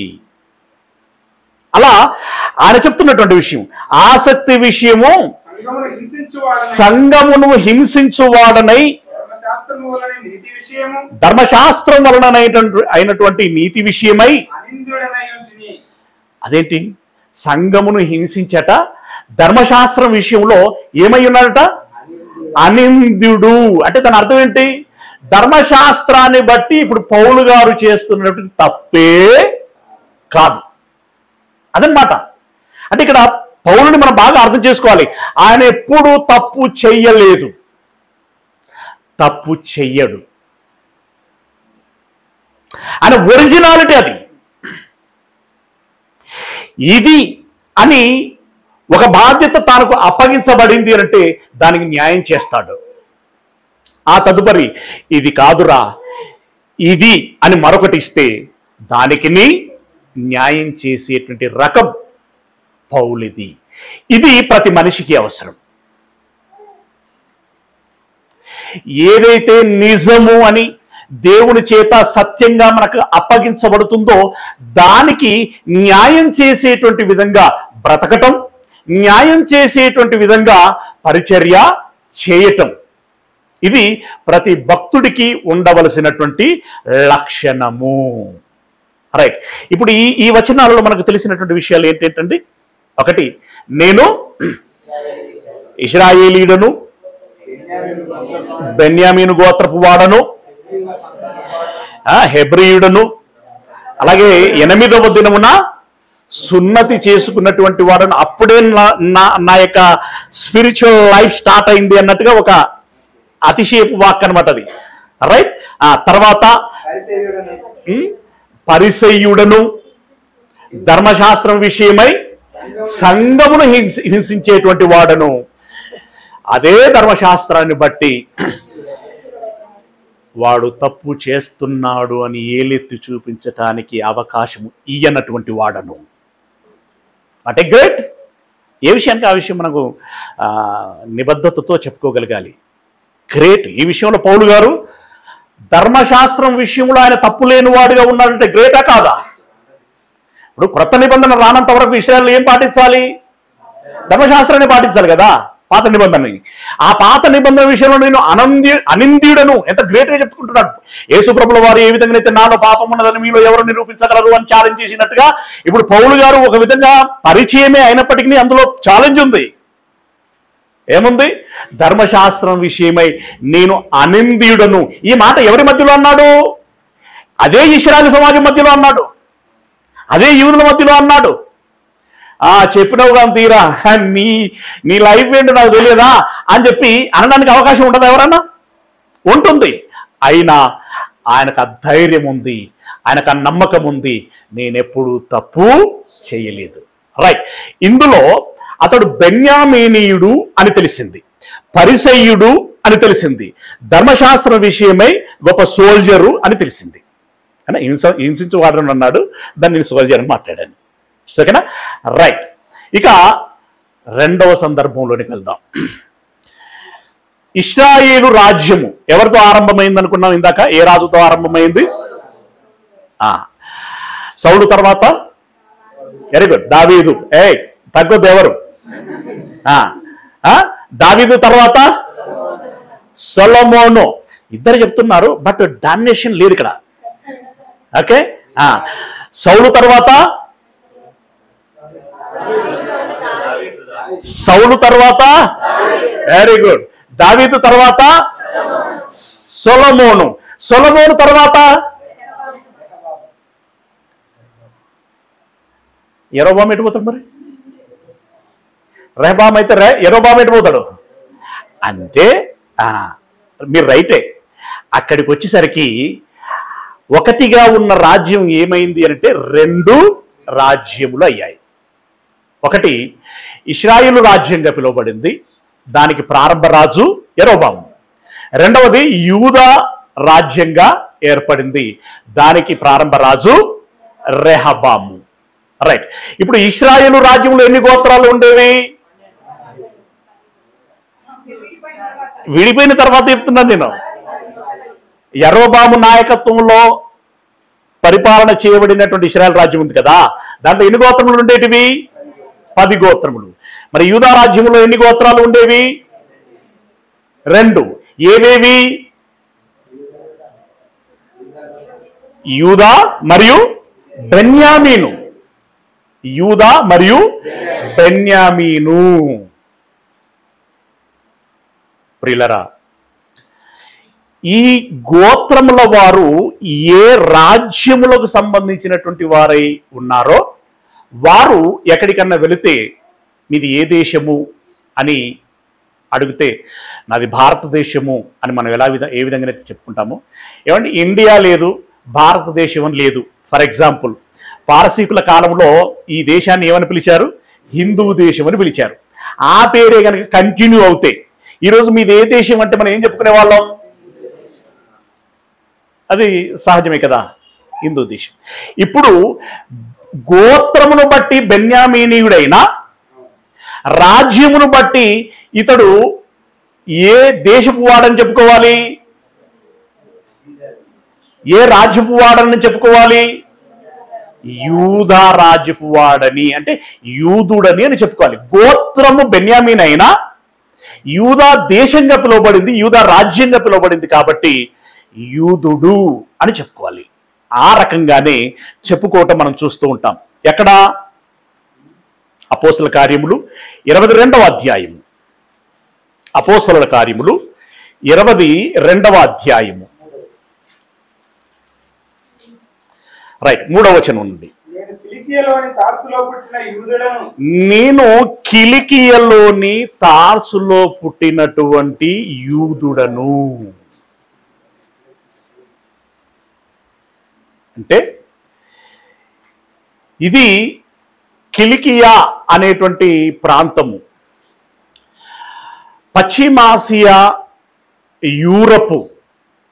[SPEAKER 1] అలా ఆయన చెప్తున్నటువంటి విషయం, ఆసక్తి విషయము సంఘమును హింసించువాడనై ధర్మశాస్త్రం వలన అయినటువంటి నీతి విషయమై అదేంటి సంఘమును హింసించట ధర్మశాస్త్రం విషయంలో ఏమై ఉన్నాడట అనింద్యుడు అంటే దాని అర్థం ఏంటి ధర్మశాస్త్రాన్ని బట్టి ఇప్పుడు పౌలు గారు చేస్తున్నటువంటి తప్పే కాదు అదనమాట అంటే ఇక్కడ పౌలుని మనం బాగా అర్థం చేసుకోవాలి ఆయన ఎప్పుడూ తప్పు చెయ్యలేదు తప్పు చెయ్యడు ఆయన ఒరిజినాలిటీ అది ఇది అని ఒక బాధ్యత తనకు అప్పగించబడింది అంటే దానికి న్యాయం చేస్తాడు ఆ తదుపరి ఇది కాదురా ఇది అని మరొకటి ఇస్తే దానికి న్యాయం చేసేటువంటి రకం పౌలుది ఇది ప్రతి మనిషికి అవసరం ఏదైతే నిజము అని దేవుని చేత సత్యంగా మనకు అప్పగించబడుతుందో దానికి న్యాయం చేసేటువంటి విధంగా బ్రతకటం న్యాయం చేసేటువంటి విధంగా పరిచర్య చేయటం ఇది ప్రతి భక్తుడికి ఉండవలసినటువంటి లక్షణము రైట్ ఇప్పుడు ఈ వచనాలలో మనకు తెలిసినటువంటి విషయాలు ఏంటంటే ఒకటి నేను ఇశ్రాయేలీయుడను బెన్యామీను గోత్రపు వాడను హెబ్రీయుడను అలాగే 8వ దినమున సున్నతి చేసుకున్నటువంటి వాడను అప్పుడే నా యొక్క స్పిరిచువల్ లైఫ్ స్టార్ట్ అయింది అన్నట్టుగా ఒక అతిశయపు వాక్ అనమాట అది రైట్ తర్వాత పరిసయ్యుడను ధర్మశాస్త్రం విషయమై సంఘమును హింసించేటువంటి వాడను అదే ధర్మశాస్త్రాన్ని బట్టి వాడు తప్పు చేస్తున్నాడు అని ఏలెత్తి చూపించటానికి అవకాశం ఇయ్యనటువంటి వాడను అంటే గ్రేట్ ఏ విషయానికి ఆ విషయం మనకు నిబద్ధతతో చెప్పుకోగలగాలి గ్రేట్ ఈ విషయంలో పౌలు గారు ధర్మశాస్త్రం విషయంలో ఆయన తప్పు లేని వాడిగా ఉన్నాడంటే గ్రేటా కాదా ఇప్పుడు క్రొత్త నిబంధన రానంత వరకు ఇశ్రాయేలు ఏం పాటించాలి ధర్మశాస్త్రాన్ని పాటించాలి కదా పాత నిబంధనని ఆ పాత నిబంధన విషయంలో నేను అనింద్యుడను ఎంత గ్రేట్ గా చెప్పుకుంటున్నాడు యేసుప్రభుల వారు ఏ విధంగా అయితే నాలో పాపం ఉన్నదని మీలో ఎవరు నిరూపించగలరు అని ఛాలెంజ్ చేసినట్టుగా ఇప్పుడు పౌలు గారు ఒక విధంగా పరిచయమే అయినప్పటికీ అందులో ఛాలెంజ్ ఉంది ఏముంది ధర్మశాస్త్రం విషయమై నేను అనింద్యుడను ఈ మాట ఎవరి మధ్యలో అన్నాడు అదే ఇశ్రాయేలు సమాజం మధ్యలో అన్నాడు అదే యూదుల మధ్యలో అన్నాడు చెప్పినవు కానీ తీరా నీ లైఫ్ ఏంటో నాకు తెలియదా అని చెప్పి అనడానికి అవకాశం ఉండదు ఎవరన్నా ఉంటుంది అయినా ఆయనకు ఆ ధైర్యం ఉంది ఆయనకు ఆ నమ్మకం ఉంది నేనెప్పుడు తప్పు చేయలేదు రైట్ ఇందులో అతడు బెన్యామీనీయుడు అని తెలిసింది పరిసయ్యుడు అని తెలిసింది ధర్మశాస్త్రం విషయమై గొప్ప సోల్జరు అని తెలిసింది అని హింసించువాడని అన్నాడు దాన్ని నేను సోల్జర్ అని మాట్లాడాను సరేనా రైట్ ఇక రెండవ సందర్భంలోనికి వెళ్దాం ఇశ్రాయేలు రాజ్యము ఎవరితో ఆరంభమైంది అనుకున్నాం ఇందాక ఏ రాజుతో ఆరంభమైంది సౌలు తర్వాత వెరీ గుడ్ దావీదు తగ్గొద్దు ఎవరు దావీదు తర్వాత సొలొమోను ఇద్దరు చెప్తున్నారు బట్ డామినేషన్ లేదు ఇక్కడ ఓకే సౌలు తర్వాత వెరీ గుడ్ దావీదు తర్వాత సొలొమోను తర్వాత యెరోబాము ఎటుపోతాడు మరి రెహబాము అయితే యెరోబాము ఎటుపోతాడు అంటే మీరు రైటే అక్కడికి వచ్చేసరికి ఒకటిగా ఉన్న రాజ్యం ఏమైంది అంటే 2 రాజ్యములు అయ్యాయి ఒకటి ఇశ్రాయేలు రాజ్యంగా పిలువబడింది దానికి ప్రారంభ రాజు యెరోబాము రెండవది యూదా రాజ్యంగా ఏర్పడింది దానికి ప్రారంభ రాజు రెహబాము రైట్ ఇప్పుడు ఇశ్రాయేలు రాజ్యంలో ఎన్ని గోత్రాలు ఉండేవి విడిపోయిన తర్వాత చెప్తున్నాను నేను యెరోబాము నాయకత్వంలో పరిపాలన చేయబడినటువంటి ఇశ్రాయేల్ రాజ్యం ఉంది కదా దాంట్లో ఎన్ని గోత్రములు ఉండేటివి 10 గోత్రములు మరి యూదా రాజ్యంలో ఎన్ని గోత్రాలు ఉండేవి 2 ఏవేవి యూదా మరియు బెన్యామీను. యూదా మరియు బెన్యామీను. ప్రియులరా, ఈ గోత్రముల వారు ఏ రాజ్యములకు సంబంధించినటువంటి వారై ఉన్నారో వారు ఎక్కడికన్నా వెళితే మీది ఏ దేశము అని అడిగితే నాది భారతదేశము అని మనం ఏ విధంగా అయితే చెప్పుకుంటామో, ఏమంటే ఇండియా లేదు భారతదేశం అని లేదు. ఫర్ ఎగ్జాంపుల్, పారసీకుల కాలంలో ఈ దేశాన్ని ఏమని పిలిచారు? హిందూ దేశం అని పిలిచారు. ఆ పేరే కనుక కంటిన్యూ అవుతాయి, ఈరోజు మీది ఏ దేశం అంటే మనం ఏం చెప్పుకునే వాళ్ళం? అది సహజమే కదా, హిందూ దేశం. ఇప్పుడు గోత్రమును బట్టి బెన్యామీనీయుడైనా రాజ్యమును బట్టి ఇతడు ఏ దేశపు వాడని చెప్పుకోవాలి? ఏ రాజ్యపు వాడని చెప్పుకోవాలి? యూదా రాజ్యపు వాడని, అంటే యూదుడని అని చెప్పుకోవాలి. గోత్రము బెన్యామీన్ అయినా యూదా దేశంగా పిలువబడింది, యూదా రాజ్యంగా పిలువబడింది కాబట్టి యూదుడు అని చెప్పుకోవాలి. ఆ రకంగానే చెప్పుకోవటం మనం చూస్తూ ఉంటాం. ఎక్కడ? అపోస్తల కార్యములు 22వ అధ్యాయము. అపోస్తలుల కార్యములు 22వ అధ్యాయము, రైట్, 3వ వచనం నుండి. నేను కిలికియలోని తార్సులో పుట్టినటువంటి యూదుడను. అంటే ఇది కిలికియా అనేటువంటి ప్రాంతము పశ్చిమాసియా, యూరప్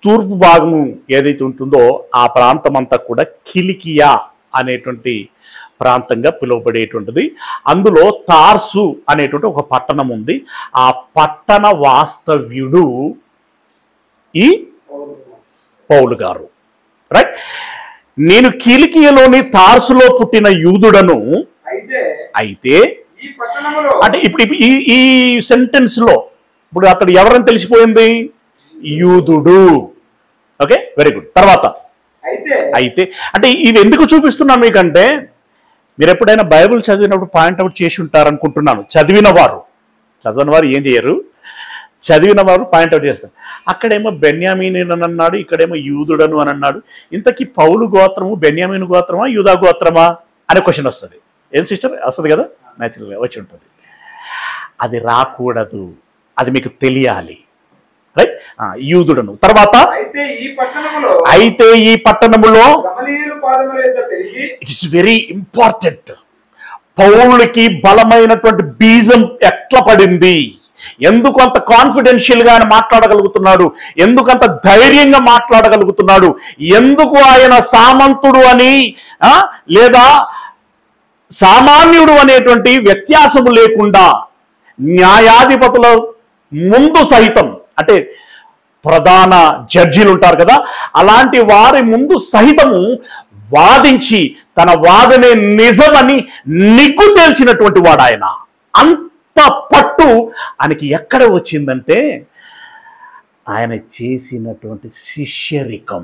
[SPEAKER 1] తూర్పు భాగము ఏదైతే ఉంటుందో ఆ ప్రాంతం అంతా కూడా కిలికియా అనేటువంటి ప్రాంతంగా పిలువబడేటువంటిది. అందులో తార్సు అనేటువంటి ఒక పట్టణం ఉంది. ఆ పట్టణ వాస్తవ్యుడు ఈ పౌలు గారు. రైట్. నేను కిలికియలోని తార్సులో పుట్టిన యూదుడను. అయితే అంటే ఇప్పుడు ఈ సెంటెన్స్ లో ఇప్పుడు అతడు ఎవరని తెలిసిపోయింది? యూదుడు. Okay, very good. తర్వాత అయితే అంటే ఇది ఎందుకు చూపిస్తున్నాను మీకంటే, మీరు ఎప్పుడైనా బైబిల్ చదివినప్పుడు పాయింట్అవుట్ చేసి ఉంటారనుకుంటున్నాను. చదివిన వారు ఏం చేయరు, చదివిన వారు పాయింట్అవుట్ చేస్తారు. అక్కడేమో బెన్యామీను అని అన్నాడు, ఇక్కడేమో యూదుడను అని అన్నాడు. ఇంతకీ పౌలు గోత్రము బెన్యామీను గోత్రమా యూదా గోత్రమా అనే క్వశ్చన్ వస్తుంది. ఏం సిస్టర్? వస్తుంది కదా, న్యాచురల్గా వచ్చి ఉంటుంది. అది రాకూడదు, అది మీకు తెలియాలి. రైట్. యూదుడను. తర్వాత అయితే ఈ పట్టణములో ఇట్స్ వెరీ ఇంపార్టెంట్. పౌలుకి బలమైనటువంటి బీజం ఎట్లా పడింది? ఎందుకు అంత కాన్ఫిడెన్షియల్ గా ఆయన మాట్లాడగలుగుతున్నాడు? ఎందుకంత ధైర్యంగా మాట్లాడగలుగుతున్నాడు? ఎందుకు ఆయన సామంతుడు అని లేదా సామాన్యుడు అనేటువంటి వ్యత్యాసము లేకుండా న్యాయాధిపతుల ముందు సహితం, అంటే ప్రధాన జడ్జీలు ఉంటారు కదా, అలాంటి వారి ముందు సహితము వాదించి తన వాదనే నిజమని నిగ్గు తేల్చినటువంటి వాడు ఆయన. అంత పట్టు ఆయనకి ఎక్కడ వచ్చిందంటే ఆయన చేసినటువంటి శిష్యరికం.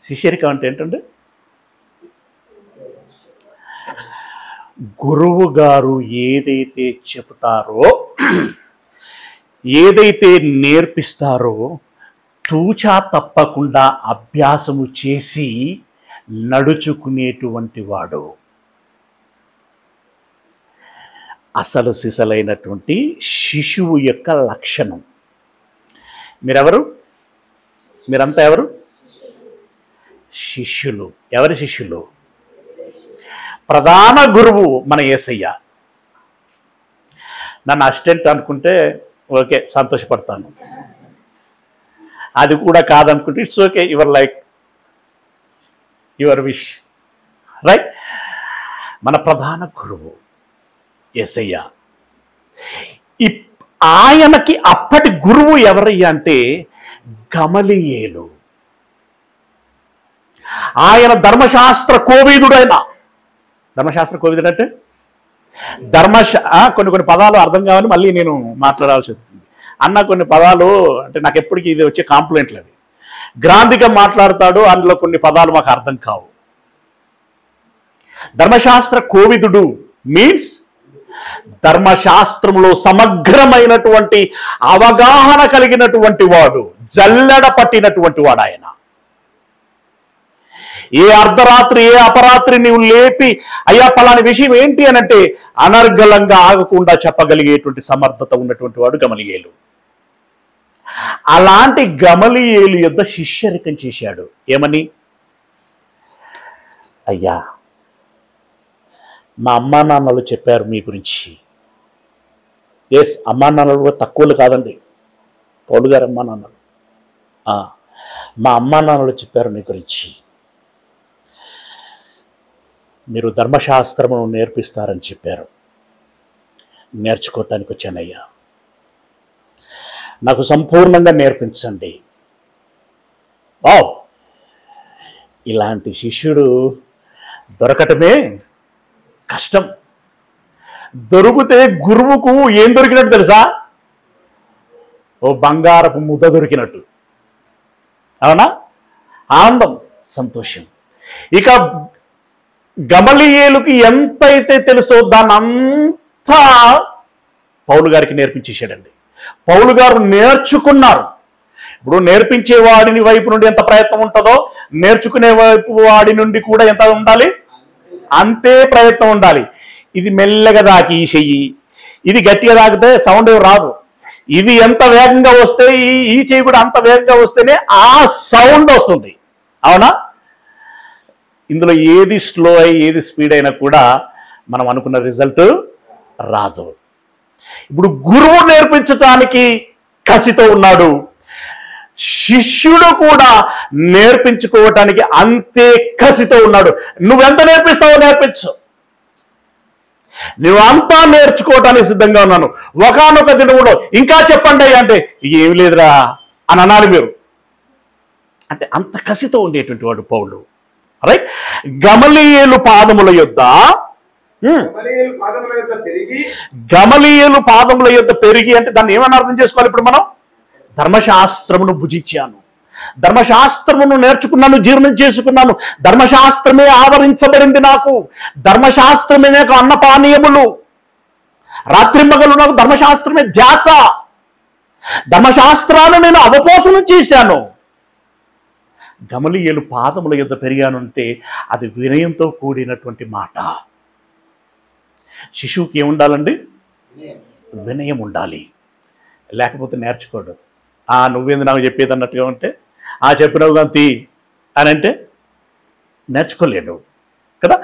[SPEAKER 1] శిష్యరికం అంటే ఏంటంటే, గురువు గారు ఏదైతే చెబుతారో, ఏదైతే నేర్పిస్తారో తూచా తప్పకుండా అభ్యాసము చేసి నడుచుకునేటువంటి వాడు అసలు సిసలైనటువంటి శిశువు యొక్క లక్షణం. మీరంతా ఎవరు? శిష్యులు. ఎవరి శిష్యులు? ప్రధాన గురువు మన యేసయ్య. నన్ను అసిస్టెంట్ అనుకుంటే ఓకే, సంతోషపడతాను. అది కూడా కాదనుకుంటే it's okay, your wish. Right. మన ప్రధాన గురువు యేసయ్య. ఆయనకి అప్పటి గురువు ఎవరయ్యా అంటే గమలీయేలు. ఆయన ధర్మశాస్త్ర కోవిదుడైన, ధర్మశాస్త్ర కోవిదుడు అంటే కొన్ని పదాలు అర్థం కావని మళ్ళీ నేను మాట్లాడాల్సి వస్తుంది అన్న. కొన్ని పదాలు అంటే నాకు ఎప్పటికీ ఇది వచ్చే కాంప్లైంట్లు. అవి గ్రాంధిగా మాట్లాడతాడు, అందులో కొన్ని పదాలు మాకు అర్థం కావు. ధర్మశాస్త్ర కోవిదుడు మీన్స్ ధర్మశాస్త్రంలో సమగ్రమైనటువంటి అవగాహన కలిగినటువంటి వాడు, జల్లెడ పట్టినటువంటి వాడు ఆయన. ఏ అర్ధరాత్రి ఏ అపరాత్రి నీవు లేపి అయ్యా పలాని విషయం ఏంటి అనంటే అనర్గళంగా ఆగకుండా చెప్పగలిగేటువంటి సమర్థత ఉన్నటువంటి వాడు గమలీయేలు. అలాంటి గమలీయేలు యొద్ద శిష్యరికం చేశాడు. ఏమని? అయ్యా మా అమ్మా నాన్నలు చెప్పారు మీ గురించి. ఎస్, అమ్మా నాన్నలు తక్కువలు కాదండి, పౌలు గారు అమ్మా నాన్నలు. మా అమ్మా నాన్నలు చెప్పారు నీ గురించి, మీరు ధర్మశాస్త్రమును నేర్పిస్తారని చెప్పారు. నేర్చుకోవటానికి వచ్చానయ్యా, నాకు సంపూర్ణంగా నేర్పించండి. వావ్, ఇలాంటి శిష్యుడు దొరకటమే కష్టం. దొరికితే గురువుకు ఏం దొరికినట్టు తెలుసా? ఓ బంగారపు ముద్ద దొరికినట్టు. అవునా? ఆనందం, సంతోషం. ఇక గమలీయేలుకి ఎంతైతే తెలుసో దాన్ని అంతా పౌలు గారికి నేర్పించేశాడండి. పౌలు గారు నేర్చుకున్నారు. ఇప్పుడు నేర్పించే వాడిని వైపు నుండి ఎంత ప్రయత్నం ఉంటుందో నేర్చుకునే వైపు వాడి నుండి కూడా ఎంత ఉండాలి, అంతే ప్రయత్నం ఉండాలి. ఇది మెల్లగా దాకి ఈ చెయ్యి, ఇది గట్టిగా తాకితే సౌండ్ రాదు. ఇది ఎంత వేగంగా వస్తే ఈ చెయ్యి కూడా అంత వేగంగా వస్తేనే ఆ సౌండ్ వస్తుంది. అవునా? ఇందులో ఏది స్లో అయి ఏది స్పీడ్ అయినా కూడా మనం అనుకున్న రిజల్ట్ రాదు. ఇప్పుడు గురువు నేర్పించటానికి కసితో ఉన్నాడు, శిష్యుడు కూడా నేర్పించుకోవటానికి అంతే కసితో ఉన్నాడు. నువ్వెంత నేర్పిస్తావో నేర్పించు, నువ్వు అంతా నేర్చుకోవటానికి సిద్ధంగా ఉన్నాను. ఒకానొక దినములో ఇంకా చెప్పండి అంటే ఏమి లేదురా అని అనాలి మీరు. అంటే అంత కసితో ఉండేటువంటి వాడు పౌలు. రైట్? గమలీయేలు పాదముల యొద్ద పెరిగి అంటే దాన్ని ఏమని అర్థం చేసుకోవాలి ఇప్పుడు మనం? ధర్మశాస్త్రమును భుజించాను, ధర్మశాస్త్రమును నేర్చుకున్నాను, జీర్ణం చేసుకున్నాను, ధర్మశాస్త్రమే ఆవరించబడింది నాకు, ధర్మశాస్త్రమే నాకు అన్నపానీయములు, రాత్రింబగలు నాకు ధర్మశాస్త్రమే ధ్యాస, ధర్మశాస్త్రాన్ని నేను అవపోసనం చేశాను. గమలీయేలు పాదముల యొద్ద పెరిగాను అంటే అది వినయంతో కూడినటువంటి మాట. శిశువుకి ఏముండాలండి? వినయం ఉండాలి, లేకపోతే నేర్చుకోడు. నువ్వేంది నాకు చెప్పేది అన్నట్టుగా ఉంటే చెప్పినవు గంతి అని అంటే నేర్చుకోలేడు కదా.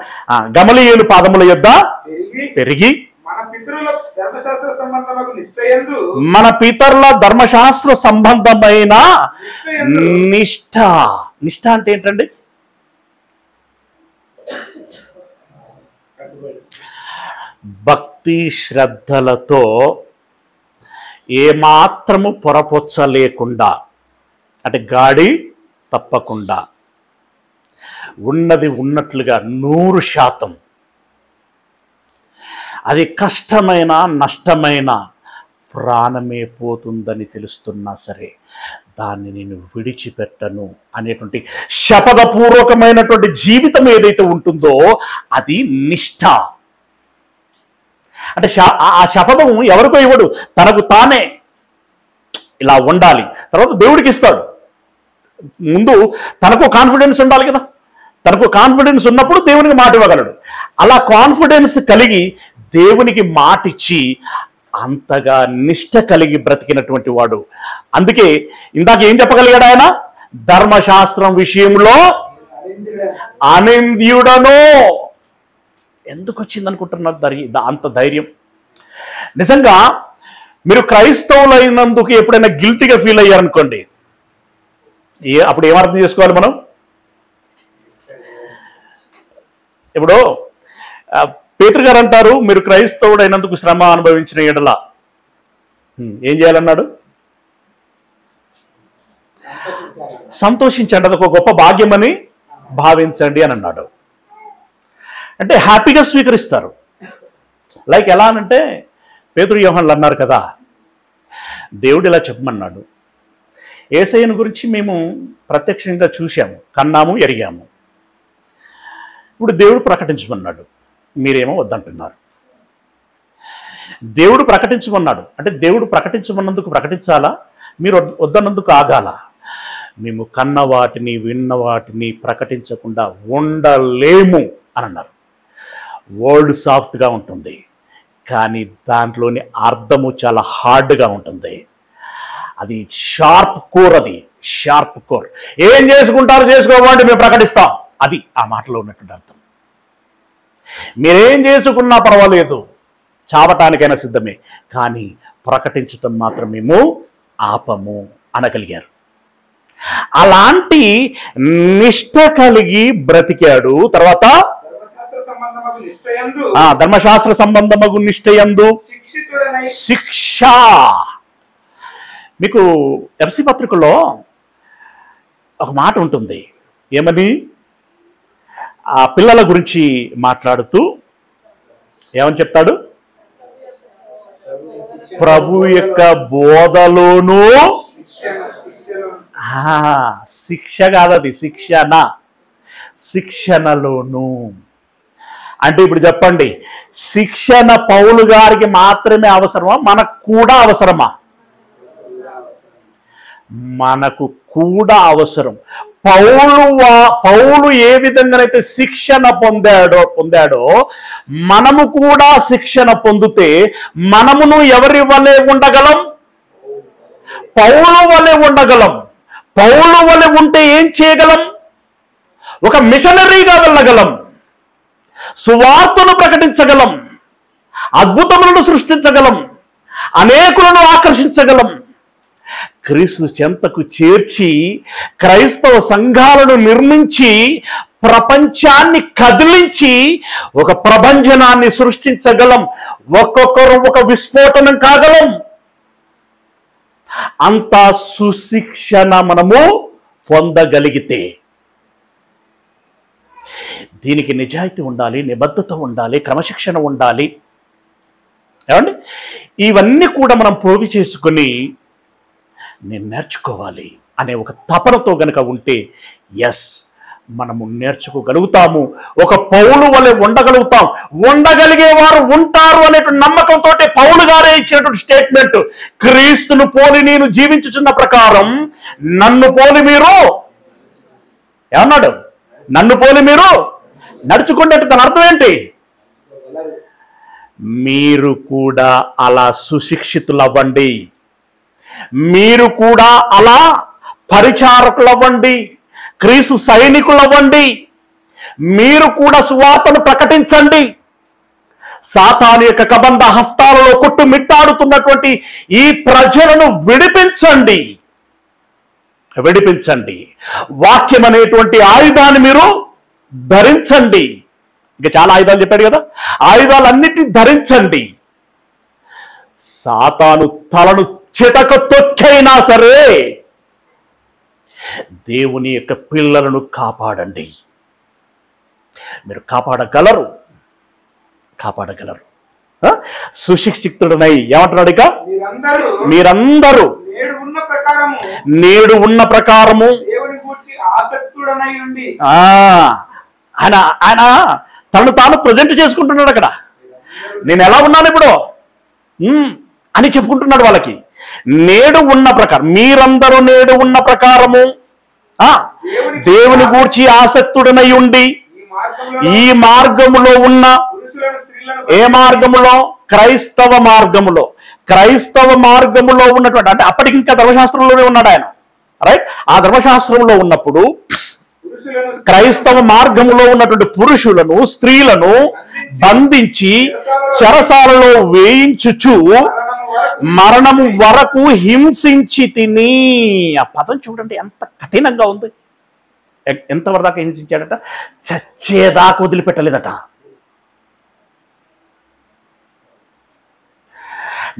[SPEAKER 1] గమలీయేలు పాదముల యొద్ద పెరిగి మన పితరుల ధర్మశాస్త్ర సంబంధమైన నిష్ఠ. నిష్ఠ అంటే ఏంటండి? భక్తి శ్రద్ధలతో ఏమాత్రము పొరపొచ్చలేకుండా, అంటే గాడి తప్పకుండా ఉన్నది ఉన్నట్లుగా 100%, అది కష్టమైన నష్టమైన ప్రాణమే పోతుందని తెలుస్తున్నా సరే దాన్ని నేను విడిచిపెట్టను అనేటువంటి శపథపూర్వకమైనటువంటి జీవితం ఏదైతే ఉంటుందో అది నిష్ఠ. అంటే ఆ శపథం ఎవరికో ఇవ్వడు, తనకు తానే ఇలా ఉండాలి. తర్వాత దేవుడికి ఇస్తాడు. ముందు తనకు కాన్ఫిడెన్స్ ఉండాలి కదా. తనకు కాన్ఫిడెన్స్ ఉన్నప్పుడు దేవునికి మాట ఇవ్వగలడు. అలా కాన్ఫిడెన్స్ కలిగి దేవునికి మాటిచ్చి అంతగా నిష్ఠ కలిగి బ్రతికినటువంటి వాడు. అందుకే ఇందాక ఏం చెప్పగలిగాడు ఆయన? ధర్మశాస్త్రం విషయంలో అనింద్యుడను. ఎందుకు వచ్చింది అనుకుంటున్నారు అంత ధైర్యం? నిజంగా మీరు క్రైస్తవులైనందుకు ఎప్పుడైనా గిల్టీగా ఫీల్ అయ్యారనుకోండి, అప్పుడు ఏమర్థం చేసుకోవాలి మనం? ఇప్పుడు పేతురు గారు అంటారు, మీరు క్రైస్తవుడైనందుకు శ్రమ అనుభవించిన ఎడల ఏం చేయాలన్నాడు? సంతోషించండి, అదొక గొప్ప భాగ్యమని భావించండి అని అన్నాడు. అంటే హ్యాపీగా స్వీకరిస్తారు. లైక్ ఎలా అనంటే పేతురు యోహానులు అన్నారు కదా, దేవుడు ఇలా చెప్పమన్నాడు, యేసయ్యను గురించి మేము ప్రత్యక్షంగా చూశాము, కన్నాము, ఎరిగాము. ఇప్పుడు దేవుడు ప్రకటించమన్నాడు, మీరేమో వద్దంటున్నారు. దేవుడు ప్రకటించమన్నాడు అంటే దేవుడు ప్రకటించమన్నందుకు ప్రకటించాలా, మీరు వద్దన్నందుకు ఆగాల? మేము కన్న వాటిని విన్న వాటిని ప్రకటించకుండా ఉండలేము అని అన్నారు. వర్డ్ సాఫ్ట్గా ఉంటుంది, కానీ దాంట్లోని అర్థము చాలా హార్డ్గా ఉంటుంది. అది షార్ప్ కోర్, అది షార్ప్ కోర్. ఏం చేసుకుంటారో చేసుకోవాలంటే మేము ప్రకటిస్తాం, అది ఆ మాటలో ఉన్నటువంటి అర్థం. మీరేం చేసుకున్నా పర్వాలేదు, చావటానికైనా సిద్ధమే, కానీ ప్రకటించటం మాత్రం మేము ఆపము అనగలిగారు. అలాంటి నిష్ఠ కలిగి బ్రతికాడు. తర్వాత ధర్మశాస్త్ర సంబంధమగు నిష్ఠయందు శిక్ష. మీకు ఎఫ్సి పత్రికలో ఒక మాట ఉంటుంది, ఏమని? ఆ పిల్లల గురించి మాట్లాడుతూ ఏమని చెప్తాడు? ప్రభు యొక్క బోధలోనూ శిక్ష కాదది, శిక్షణలోను. అంటే ఇప్పుడు చెప్పండి, శిక్షణ పౌలు గారికి మాత్రమే అవసరమా, మనకు కూడా అవసరమా? మనకు కూడా అవసరం. పౌలు ఏ విధంగానైతే శిక్షణ పొందాడో మనము కూడా శిక్షణ పొందితే మనమును ఎవరి వలె ఉండగలం? పౌలు వలె ఉండగలం. పౌలు వలె ఉంటే ఏం చేయగలం? ఒక మిషనరీగా వెళ్ళగలం, సువార్తను ప్రకటించగలం, అద్భుతములను సృష్టించగలం, అనేకులను ఆకర్షించగలం, క్రీస్తు చెంతకు చేర్చి క్రైస్తవ సంఘాలను నిర్మించి ప్రపంచాన్ని కదిలించి ఒక ప్రభంజనాన్ని సృష్టించగలం. ఒక్కొక్కరు ఒక విస్ఫోటనం కాగలం. అంత సుశిక్షణ మనము పొందగలిగితే, దీనికి నిజాయితీ ఉండాలి, నిబద్ధత ఉండాలి, క్రమశిక్షణ ఉండాలి. ఏమండి? ఇవన్నీ కూడా మనం పోగు చేసుకుని నేను నేర్చుకోవాలి అనే ఒక తపనతో గనక ఉంటే ఎస్, మనము నేర్చుకోగలుగుతాము. ఒక పౌలు వలె ఉండగలుగుతాం. ఉండగలిగే వారు ఉంటారు అనేటువంటి నమ్మకంతో పౌలు గారే ఇచ్చినటువంటి స్టేట్మెంట్, క్రీస్తును పోలి నేను జీవించుచున్న ప్రకారం నన్ను పోలి మీరు ఏమన్నాడు? నన్ను పోలి మీరు నడుచుకోండి. అంటే దాని అర్థం ఏంటి? మీరు కూడా అలా సుశిక్షితులు అవ్వండి, మీరు కూడా అలా పరిచారకులు అవ్వండి, క్రీస్తు సైనికులు అవ్వండి, మీరు కూడా సువార్తను ప్రకటించండి. సాతాను యొక్క కబంధ హస్తాలలో కొట్టుమిట్టాడుతున్నటువంటి ఈ ప్రజలను విడిపించండి. వాక్యం అనేటువంటి ఆయుధాన్ని మీరు ధరించండి. ఇంకా చాలా ఆయుధాలు చెప్పాడు కదా, ఆయుధాలన్నిటిని ధరించండి. సాతాను తలను చితక తొక్కైనా సరే దేవుని యొక్క పిల్లలను కాపాడండి. మీరు కాపాడగలరు. సుశిక్షితుడనై ఏమంటున్నాడు? ఇక మీరందరూ నేడు ఉన్న ప్రకారము ఆయన తను తాను ప్రజెంట్ చేసుకుంటున్నాడు. అక్కడ నేను ఎలా ఉన్నాను ఇప్పుడు అని చెప్పుకుంటున్నాడు వాళ్ళకి. నేడు ఉన్న ప్రకారం, మీరందరూ నేడు ఉన్న ప్రకారము దేవుని గూర్చి ఆసక్తుడనై ఉండి ఈ మార్గములో ఉన్న, ఏ మార్గములో? క్రైస్తవ మార్గములో ఉన్నటువంటి, అంటే అప్పటికి ఇంకా ధర్మశాస్త్రంలోనే ఉన్నాడు ఆయన, రైట్? ఆ ధర్మశాస్త్రంలో ఉన్నప్పుడు క్రైస్తవ మార్గములో ఉన్నటువంటి పురుషులను, స్త్రీలను బంధించి చెరసాలలో వేయించుచు మరణము వరకు హింసించి తిని. ఆ పదం చూడండి ఎంత కఠినంగా ఉంది. ఎంతవరకు దాకా హింసించాడట? చచ్చేదాకా వదిలిపెట్టలేదట.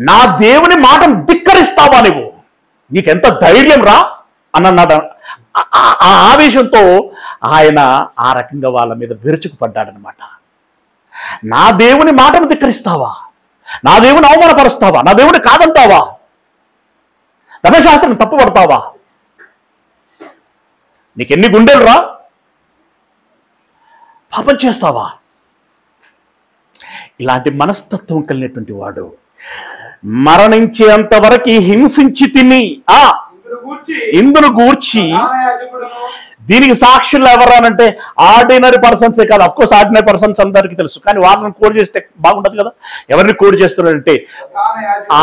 [SPEAKER 1] నా దేవుని మాటను ధిక్కరిస్తావా నువ్వు? నీకెంత ధైర్యం రా అన్నాడు. ఆ ఆవేశంతో ఆయన ఆ రకంగా వాళ్ళ మీద విరుచుకుపడ్డాడనమాట. నా దేవుని మాటను ధిక్కరిస్తావా? నా దేవుని అవమానపరుస్తావా? నా దేవుని కాదంటావా? ధర్మశాస్త్రం తప్పుపడతావా? నీకెన్ని గుండెలు రా, పాపం చేస్తావా? ఇలాంటి మనస్తత్వం కలిగినటువంటి వాడు మరణించేంత వరకు హింసించి తిని ఇందును గూర్చి దీనికి సాక్షులు ఎవరనంటే ఆర్డినరీ పర్సన్సే కాదు. అఫ్కోర్స్ ఆర్డినరీ పర్సన్స్ అందరికీ తెలుసు, కానీ వాళ్ళని కోడ్ చేస్తే బాగుండదు కదా. ఎవరిని కోడ్ చేస్తున్నారంటే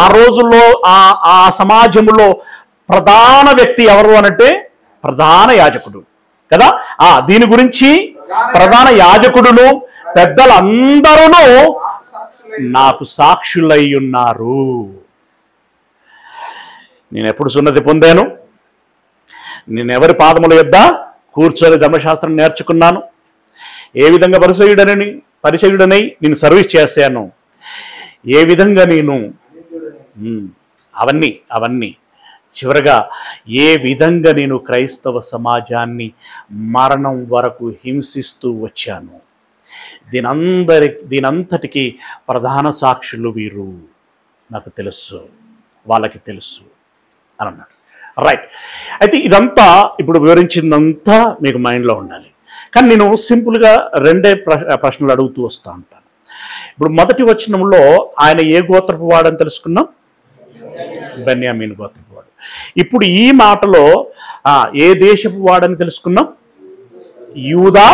[SPEAKER 1] ఆ రోజుల్లో ఆ సమాజంలో ప్రధాన వ్యక్తి ఎవరు అనంటే ప్రధాన యాజకుడు కదా. దీని గురించి ప్రధాన యాజకుడును పెద్దలందరూ నాకు సాక్షులై ఉన్నారు. నేను ఎప్పుడు సున్నతి పొందాను, నేను ఎవరి పాదముల యొద్ద కూర్చొని ధర్మశాస్త్రం నేర్చుకున్నాను, ఏ విధంగా పరిచయుడనై నేను సర్వీస్ చేశాను, ఏ విధంగా నేను అవన్నీ చివరగా ఏ విధంగా నేను క్రైస్తవ సమాజాన్ని మరణం వరకు హింసిస్తూ వచ్చాను, దీనంతటికీ ప్రధాన సాక్షులు వీరు, నాకు తెలుసు, వాళ్ళకి తెలుసు అని అన్నాడు. రైట్. అయితే ఇదంతా ఇప్పుడు వివరించిందంతా మీకు మైండ్లో ఉండాలి. కానీ నేను సింపుల్గా రెండే ప్రశ్నలు అడుగుతూ వస్తూ ఉంటాను. ఇప్పుడు మొదటి వచనంలో ఆయన ఏ గోత్రపు వాడని తెలుసుకున్నాం? బెన్యామీన్ గోత్రపు వాడు. ఇప్పుడు ఈ మాటలో ఏ దేశపు వాడని తెలుసుకున్నాం? యూదా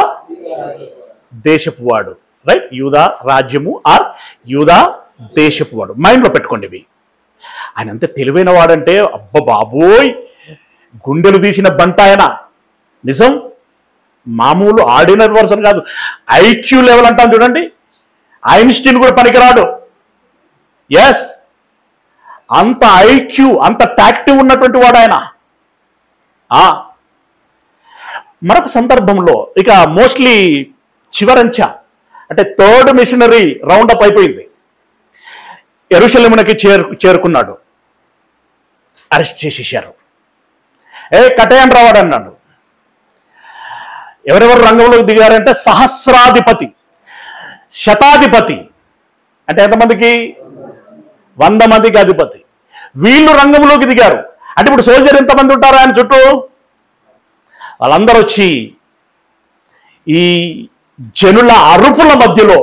[SPEAKER 1] దేశపు వాడు. రైట్. యూదా రాజ్యము ఆర్ యూదా దేశపు వాడు. మైండ్లో పెట్టుకోండి ఇవి. ఆయన అంతే తెలివైన వాడంటే అబ్బ బాబోయ్, గుండెలు తీసిన బంట ఆయన. నిజం, మామూలు ఆర్డినరీ పర్సన్ కాదు. ఐక్యూ లెవెల్ అంటాం చూడండి, ఐన్స్టీన్ కూడా పనికిరాడు. ఎస్, అంత ఐక్యూ, అంత టాక్టివ్ ఉన్నటువంటి వాడు ఆయన. మరొక సందర్భంలో ఇక మోస్ట్లీ చివరంచ అంటే థర్డ్ మిషనరీ రౌండప్ అయిపోయింది. యెరూషలేమునకి చేరుకున్నాడు. అరెస్ట్ చేసేసారు. కటయాన్ రావాడు అన్నాడు. ఎవరెవరు రంగంలోకి దిగారంటే సహస్రాధిపతి, శతాధిపతి అంటే ఎంతమందికి? 100 మందికి అధిపతి. వీళ్ళు రంగంలోకి దిగారు. అంటే ఇప్పుడు సోల్జర్ ఎంతమంది ఉంటారు ఆయన చుట్టూ? వాళ్ళందరూ వచ్చి ఈ జనుల అరుపుల మధ్యలో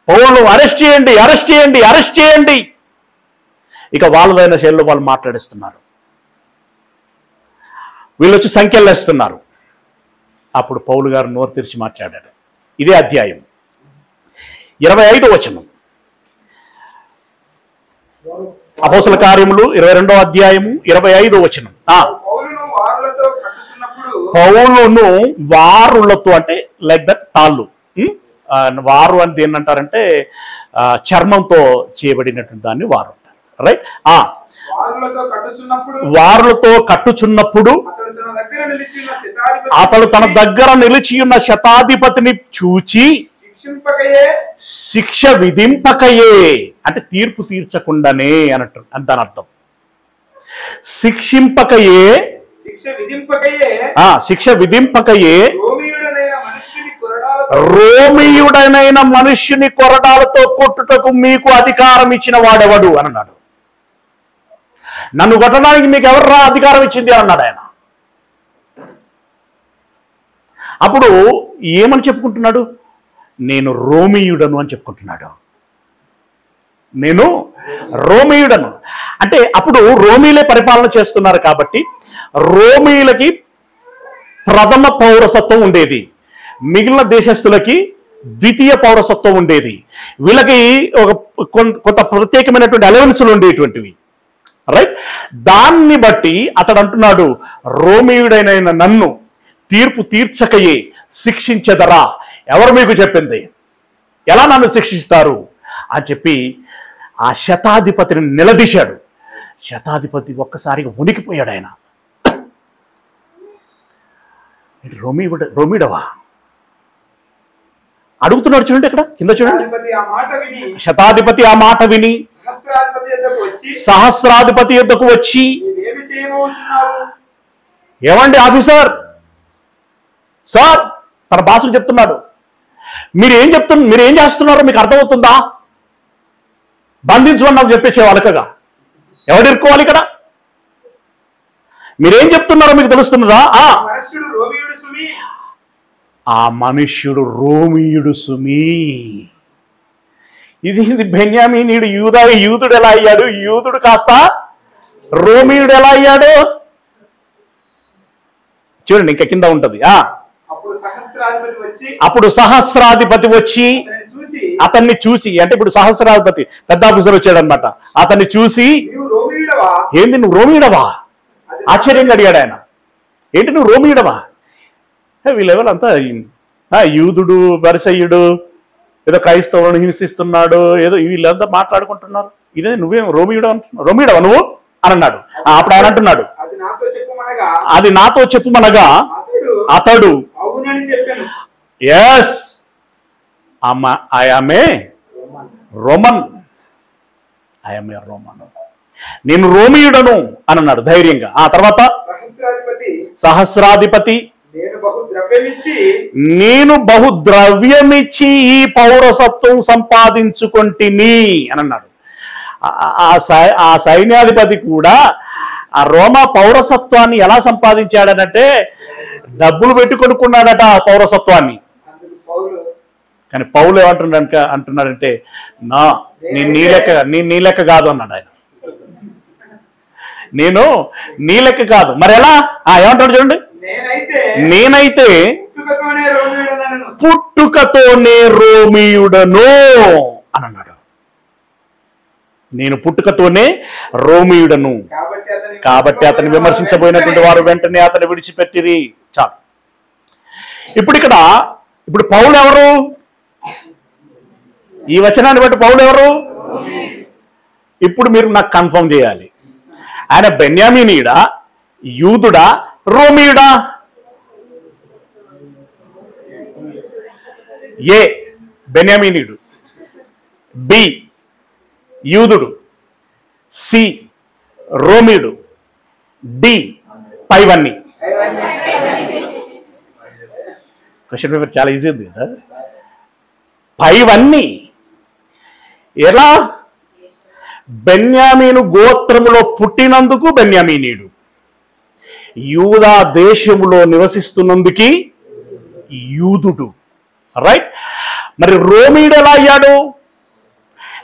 [SPEAKER 1] పౌలు అరెస్ట్ చేయండి, అరెస్ట్ చేయండి, అరెస్ట్ చేయండి, ఇక వాళ్ళదైన శైలిలో వాళ్ళు మాట్లాడిస్తున్నారు. వీళ్ళు వచ్చి సంఖ్యలు వేస్తున్నారు. అప్పుడు పౌలు గారు నోరు తెరిచి మాట్లాడాడు. ఇదే అధ్యాయం 25వ వచనం, అపోస్తల కార్యములు 22వ అధ్యాయము 25వ వచనం. పౌలును వారులతో అంటే లైక్ దట్ తాళ్ళు, వారు అని దేన్ని అంటారంటే చర్మంతో చేయబడినటువంటి దాన్ని వారు అంటారు. రైట్. వారులతో కట్టుచున్నప్పుడు అతడు తన దగ్గర నిలిచి ఉన్న శతాధిపతిని చూచి శిక్ష విధింపకయే అంటే తీర్పు తీర్చకుండానే అన్నట్టు అని దాని అర్థం. శిక్ష విధింపకయే రోమియుడైన మనుష్యుని కొరడాలతో కొట్టుటకు మీకు అధికారం ఇచ్చిన వాడెవడు అని అన్నాడు. నన్ను కొట్టడానికి మీకు ఎవర్రా అధికారం ఇచ్చింది అని అన్నాడు ఆయన. అప్పుడు ఏమని చెప్పుకుంటున్నాడు? నేను రోమియుడను అని చెప్పుకుంటున్నాడు. నేను రోమియుడను అంటే అప్పుడు రోమీలే పరిపాలన చేస్తున్నారు కాబట్టి రోమీలకి ప్రథమ పౌరసత్వం ఉండేది, మిగిలిన దేశస్తులకి ద్వితీయ పౌరసత్వం ఉండేది. వీళ్ళకి ఒక కొంత ప్రత్యేకమైనటువంటి అలవెన్సులు ఉండేటువంటివి. రైట్. దాన్ని బట్టి అతడు అంటున్నాడు, రోమీయుడైన నన్ను తీర్పు తీర్చకయే శిక్షించదరా? ఎవరు మీకు చెప్పింది? ఎలా నన్ను శిక్షిస్తారు అని చెప్పి ఆ శతాధిపతిని నిలదీశాడు. శతాధిపతి ఒక్కసారిగా వణికిపోయాడు. ఆయన రోమిడవా అడుగుతున్నాడు. చూడండి ఇక్కడ కింద చూడండి. శతాధిపతి ఆ మాట విని సహస్రాధిపతి యొద్దకు వచ్చి, ఏమండి ఆఫీసర్ సార్, తన భాషలు చెప్తున్నాడు, మీరేం చేస్తున్నారో మీకు అర్థమవుతుందా? బంధించమని నాకు చెప్పేసే వాళ్ళకగా ఎవడు ఇరుక్కోవాలి ఇక్కడ? మీరేం చెప్తున్నారో మీకు తెలుస్తున్నదా? ఆ మనుష్యుడు రోమీయుడు సుమి. ఇది బెన్యామీనీయుడు యూదుడు ఎలా అయ్యాడు? యూదుడు కాస్త రోమీయుడు ఎలా అయ్యాడు? చూడండి, ఇంకా కింద ఉంటది. అప్పుడు సహస్రాధిపతి వచ్చి అతన్ని చూసి, అంటే ఇప్పుడు సహస్రాధిపతి పెద్ద ఆఫీసర్ వచ్చాడు అనమాట. అతన్ని చూసి, ఏంది నువ్వు రోమీయుడవా? ఆశ్చర్యంగా అడిగాడు ఆయన. ఏంటి నువ్వు రోమీయుడవా? వీళ్ళెవరంతా యూదుడు, పరిసయ్యుడు, ఏదో క్రైస్తవులను హింసిస్తున్నాడు, ఏదో వీళ్ళంతా మాట్లాడుకుంటున్నారు. ఇదే నువ్వేం రోమీయుడవా నువ్వు అని అన్నాడు. అప్పుడు ఆయన అంటున్నాడు, అది నాతో చెప్పుమనగా అతడు, yes I am a Roman, నేను రోమీయుడను అని అన్నాడు ధైర్యంగా. ఆ తర్వాత సహస్రాధిపతి, నేను బహుద్రవ్యమిచ్చి ఈ పౌరసత్వం సంపాదించుకొంటిని అని అన్నాడు. ఆ సైన్యాధిపతి కూడా ఆ రోమా పౌరసత్వాన్ని ఎలా సంపాదించాడనంటే డబ్బులు పెట్టి కొనుక్కున్నాడట ఆ పౌరసత్వాన్ని. కానీ పౌలు అంటున్నాడంటే నేను నీ లెక్క కాదు అన్నాడు ఆయన. నేను నీ లెక్క కాదు. మరి ఎలా? ఏమంటాడు చూడండి, నేనైతే పుట్టుకతోనే రోమీయుడను అని అన్నాడు. నేను పుట్టుకతోనే రోమీయుడను. కాబట్టి అతన్ని విమర్శించబోయినటువంటి వారు వెంటనే అతన్ని విడిచిపెట్టిరి. చాలు. ఇప్పుడు పౌలు ఎవరు? ఈ వచనాన్ని బట్టి పౌలు ఎవరు? ఇప్పుడు మీరు నాకు కన్ఫర్మ్ చేయాలి. ఆయన బెన్యామీనీయుడా, యూదుడా, రోమీయుడా? ఏ బెన్యామీనీయుడు, బి యూదుడు, సి రోమీయుడు, డి పైవన్నీ. క్వశ్చన్ పేపర్ చాలా ఈజీ ఉంది కదా. పైవన్నీ ఎలా? బెన్యామీను గోత్రములో పుట్టినందుకు బెన్యామీనీయుడు, యూదా దేశములో నివసిస్తున్నందుకు యూదుడు. రైట్. మరి రోమీయుడు ఎలా అయ్యాడు?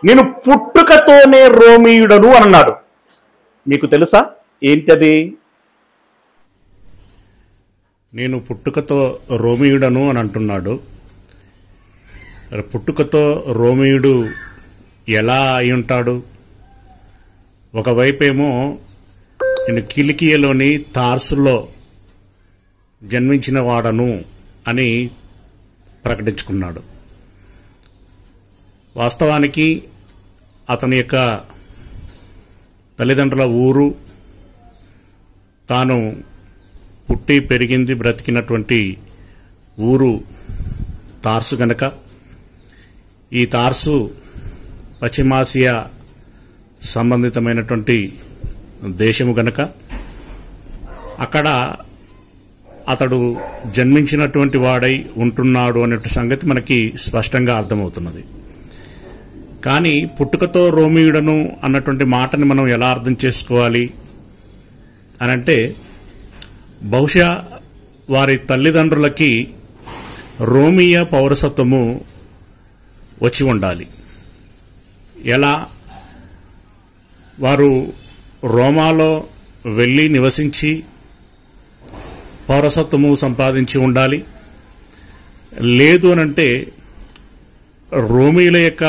[SPEAKER 1] నేను పుట్టుకతోనే రోమీయుడను అన్నాడు. మీకు తెలుసా ఏంటది?
[SPEAKER 2] నేను పుట్టుకతో రోమీయుడను అని అంటున్నాడు. పుట్టుకతో రోమీయుడు ఎలా అయి ఉంటాడు? ఒకవైపేమో నేను కిలికియలోని తార్సులో జన్మించిన వాడను అని ప్రకటించుకున్నాడు. వాస్తవానికి అతని యొక్క తల్లిదండ్రుల ఊరు, తాను పుట్టి పెరిగింది బ్రతికినటువంటి ఊరు తార్సు గనక, ఈ తార్సు పశ్చిమాసియా సంబంధితమైనటువంటి దేశము గనక అక్కడ అతడు జన్మించినటువంటి వాడై ఉంటున్నాడు అనే సంగతి మనకి స్పష్టంగా అర్థమవుతున్నది. కానీ పుట్టుకతో రోమీయుడను అన్నటువంటి మాటని మనం ఎలా అర్థం చేసుకోవాలి అనంటే, బహుశా వారి తల్లిదండ్రులకి రోమీయ పౌరసత్వము వచ్చి ఉండాలి. ఎలా? వారు రోమాలో వెళ్ళి నివసించి పౌరసత్వము సంపాదించి ఉండాలి. లేదు అనంటే రోమీయుల యొక్క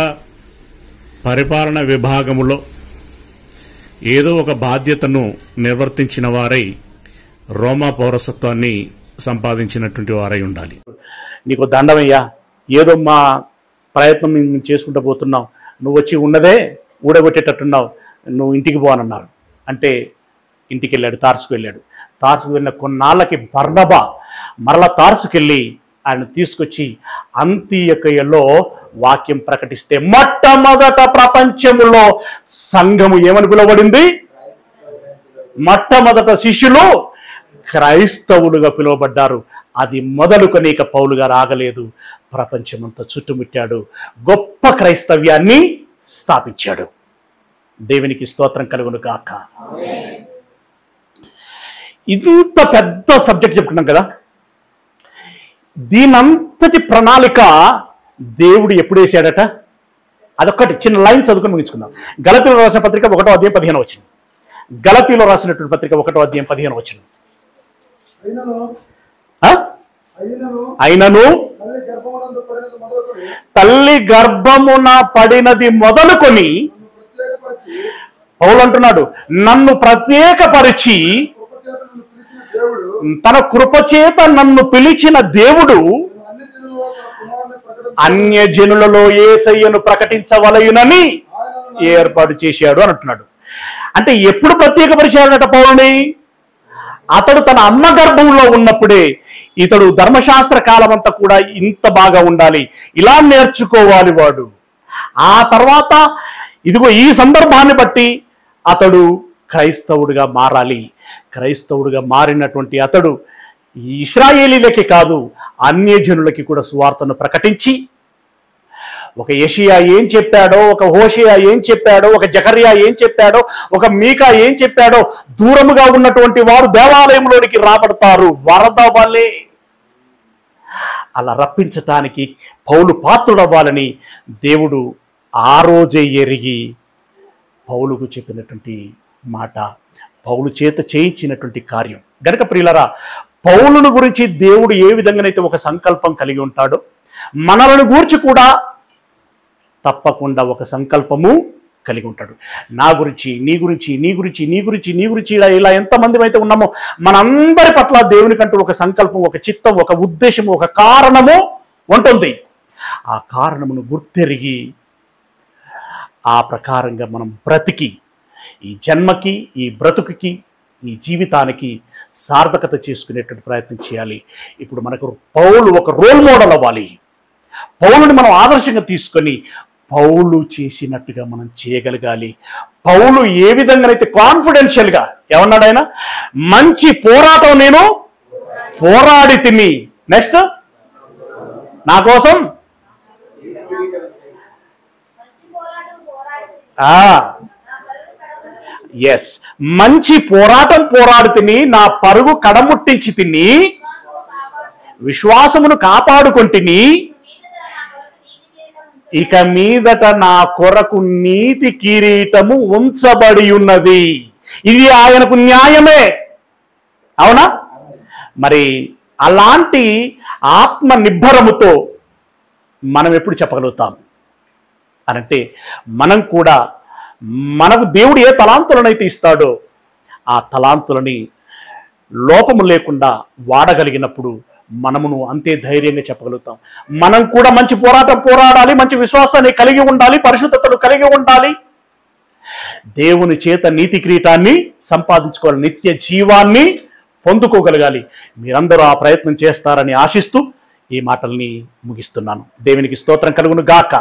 [SPEAKER 2] పరిపాలన విభాగములో ఏదో ఒక బాధ్యతను నిర్వర్తించిన వారై రోమా పౌరసత్వాన్ని సంపాదించినటువంటి వారై ఉండాలి.
[SPEAKER 1] నీకు దండమయ్యా, ఏదో మా ప్రయత్నం మేము చేసుకుంటూ పోతున్నాం, నువ్వు వచ్చి ఉన్నదే ఊడగొట్టేటట్టున్నావు, నువ్వు ఇంటికి పోనన్నారు. అంటే ఇంటికి వెళ్ళాడు, తార్సుకు వెళ్ళాడు. తార్సుకు వెళ్ళిన కొన్నాళ్ళకి బర్నబా మరలా తార్సుకెళ్ళి ఆయన తీసుకొచ్చి అంతియొకయలో వాక్యం ప్రకటిస్తే మొట్టమొదట ప్రపంచంలో సంఘము ఏమని పిలువబడింది? మొట్టమొదట శిష్యులు క్రైస్తవులుగా పిలువబడ్డారు. అది మొదలుకొని ఇక పౌలు గారు ఆగలేదు, ప్రపంచమంతా చుట్టుముట్టాడు, గొప్ప క్రైస్తవ్యాన్ని స్థాపించాడు. దేవునికి స్తోత్రం కలుగును గాక. ఇంత పెద్ద సబ్జెక్ట్ చెప్పుకున్నాం కదా, దీనంతటి ప్రణాళిక దేవుడు ఎప్పుడు వేసాడట? అదొక్కటి చిన్న లైన్ చదువుకుని ముగించుకుందాం. గలతీలో రాసిన పత్రిక 1వ అధ్యాయం 15 వచనం. గలతీలో రాసినటువంటి పత్రిక 1వ అధ్యాయం 15 వచనం. అయినను తల్లి గర్భమున పడినది మొదలుకొని పౌలు అంటున్నాడు, నన్ను ప్రత్యేకపరిచి తన కృపచేత నన్ను పిలిచిన దేవుడు అన్యజనులలో యేసయ్యను ప్రకటించవలయునని ఏర్పాటు చేశాడు అని అంటున్నాడు. అంటే ఎప్పుడు ప్రత్యేకపరిచాడట పౌలుని? అతడు తన అమ్మ గర్భంలో ఉన్నప్పుడే ఇతడు ధర్మశాస్త్ర కాలం అంతా కూడా ఇంత బాగా ఉండాలి, ఇలా నేర్చుకోవాలి వాడు. ఆ తర్వాత ఇదిగో ఈ సందర్భాన్ని బట్టి అతడు క్రైస్తవుడిగా మారాలి. క్రైస్తవుడిగా మారినటువంటి అతడు ఇశ్రాయేలీలకి కాదు, అన్యజనులకి కూడా సువార్తను ప్రకటించి, ఒక యెషయా ఏం చెప్పాడో, ఒక హోషేయ ఏం చెప్పాడో, ఒక జకర్యా ఏం చెప్పాడో, ఒక మీకా ఏం చెప్పాడో, దూరముగా ఉన్నటువంటి వారు దేవాలయంలోనికి రాబడతారు వరద వలె. అలా రప్పించటానికి పౌలు పాత్రుడవ్వాలని దేవుడు ఆ రోజే ఎరిగి పౌలుకు చెప్పినటువంటి మాట, పౌలు చేత చేయించినటువంటి కార్యం గనుక ప్రియులరా, పౌలును గురించి దేవుడు ఏ విధంగానైతే ఒక సంకల్పం కలిగి ఉంటాడో, మనలను గూర్చి కూడా తప్పకుండా ఒక సంకల్పము కలిగి ఉంటాడు. నా గురించి, నీ గురించి, నీ గురించి, నీ గురించి, నీ గురించి, ఇలా ఎంతమంది అయితే ఉన్నామో మనందరి పట్ల దేవునికంటూ ఒక సంకల్పం, ఒక చిత్తం, ఒక ఉద్దేశము, ఒక కారణము ఉంటుంది. ఆ కారణమును గుర్తెరిగి ఆ ప్రకారంగా మనం బ్రతికి ఈ జన్మకి, ఈ బ్రతుకుకి, ఈ జీవితానికి సార్థకత చేసుకునేటువంటి ప్రయత్నం చేయాలి. ఇప్పుడు మనకు పౌలు ఒక రోల్ మోడల్ అవ్వాలి. పౌలుని మనం ఆదర్శంగా తీసుకొని పౌలు చేసినట్టుగా మనం చేయగలగాలి. పౌలు ఏ విధంగానైతే కాన్ఫిడెన్షియల్గా ఏమన్నాడు ఆయన? మంచి పోరాటం నేను పోరాడి తిని, నెక్స్ట్ నా కోసం ఎస్ మంచి పోరాటం పోరాడు తిని, నా పరుగు కడముట్టించి తిని, విశ్వాసమును కాపాడుకొంటిని, ఇక మీదట నా కొరకు నీతి కిరీటము ఉంచబడి ఉన్నది. ఇది ఆయనకు న్యాయమే, అవునా? మరి అలాంటి ఆత్మ నిబ్బరముతో మనం ఎప్పుడు చెప్పగలుగుతాం అనంటే, మనం కూడా మనకు దేవుడు ఏ తలాంతులనైతే ఇస్తాడో ఆ తలాంతులని లోపము లేకుండా వాడగలిగినప్పుడు మనమును అంతే ధైర్యంగా చెప్పగలుగుతాం. మనం కూడా మంచి పోరాటం పోరాడాలి, మంచి విశ్వాసాన్ని కలిగి ఉండాలి, పరిశుద్ధతను కలిగి ఉండాలి, దేవుని చేత నీతి కిరీటాన్ని సంపాదించుకోవాలి, నిత్య జీవాన్ని పొందుకోగలగాలి. మీరందరూ ఆ ప్రయత్నం చేస్తారని ఆశిస్తూ ఈ మాటల్ని ముగిస్తున్నాను. దేవునికి స్తోత్రం కలుగును గాక.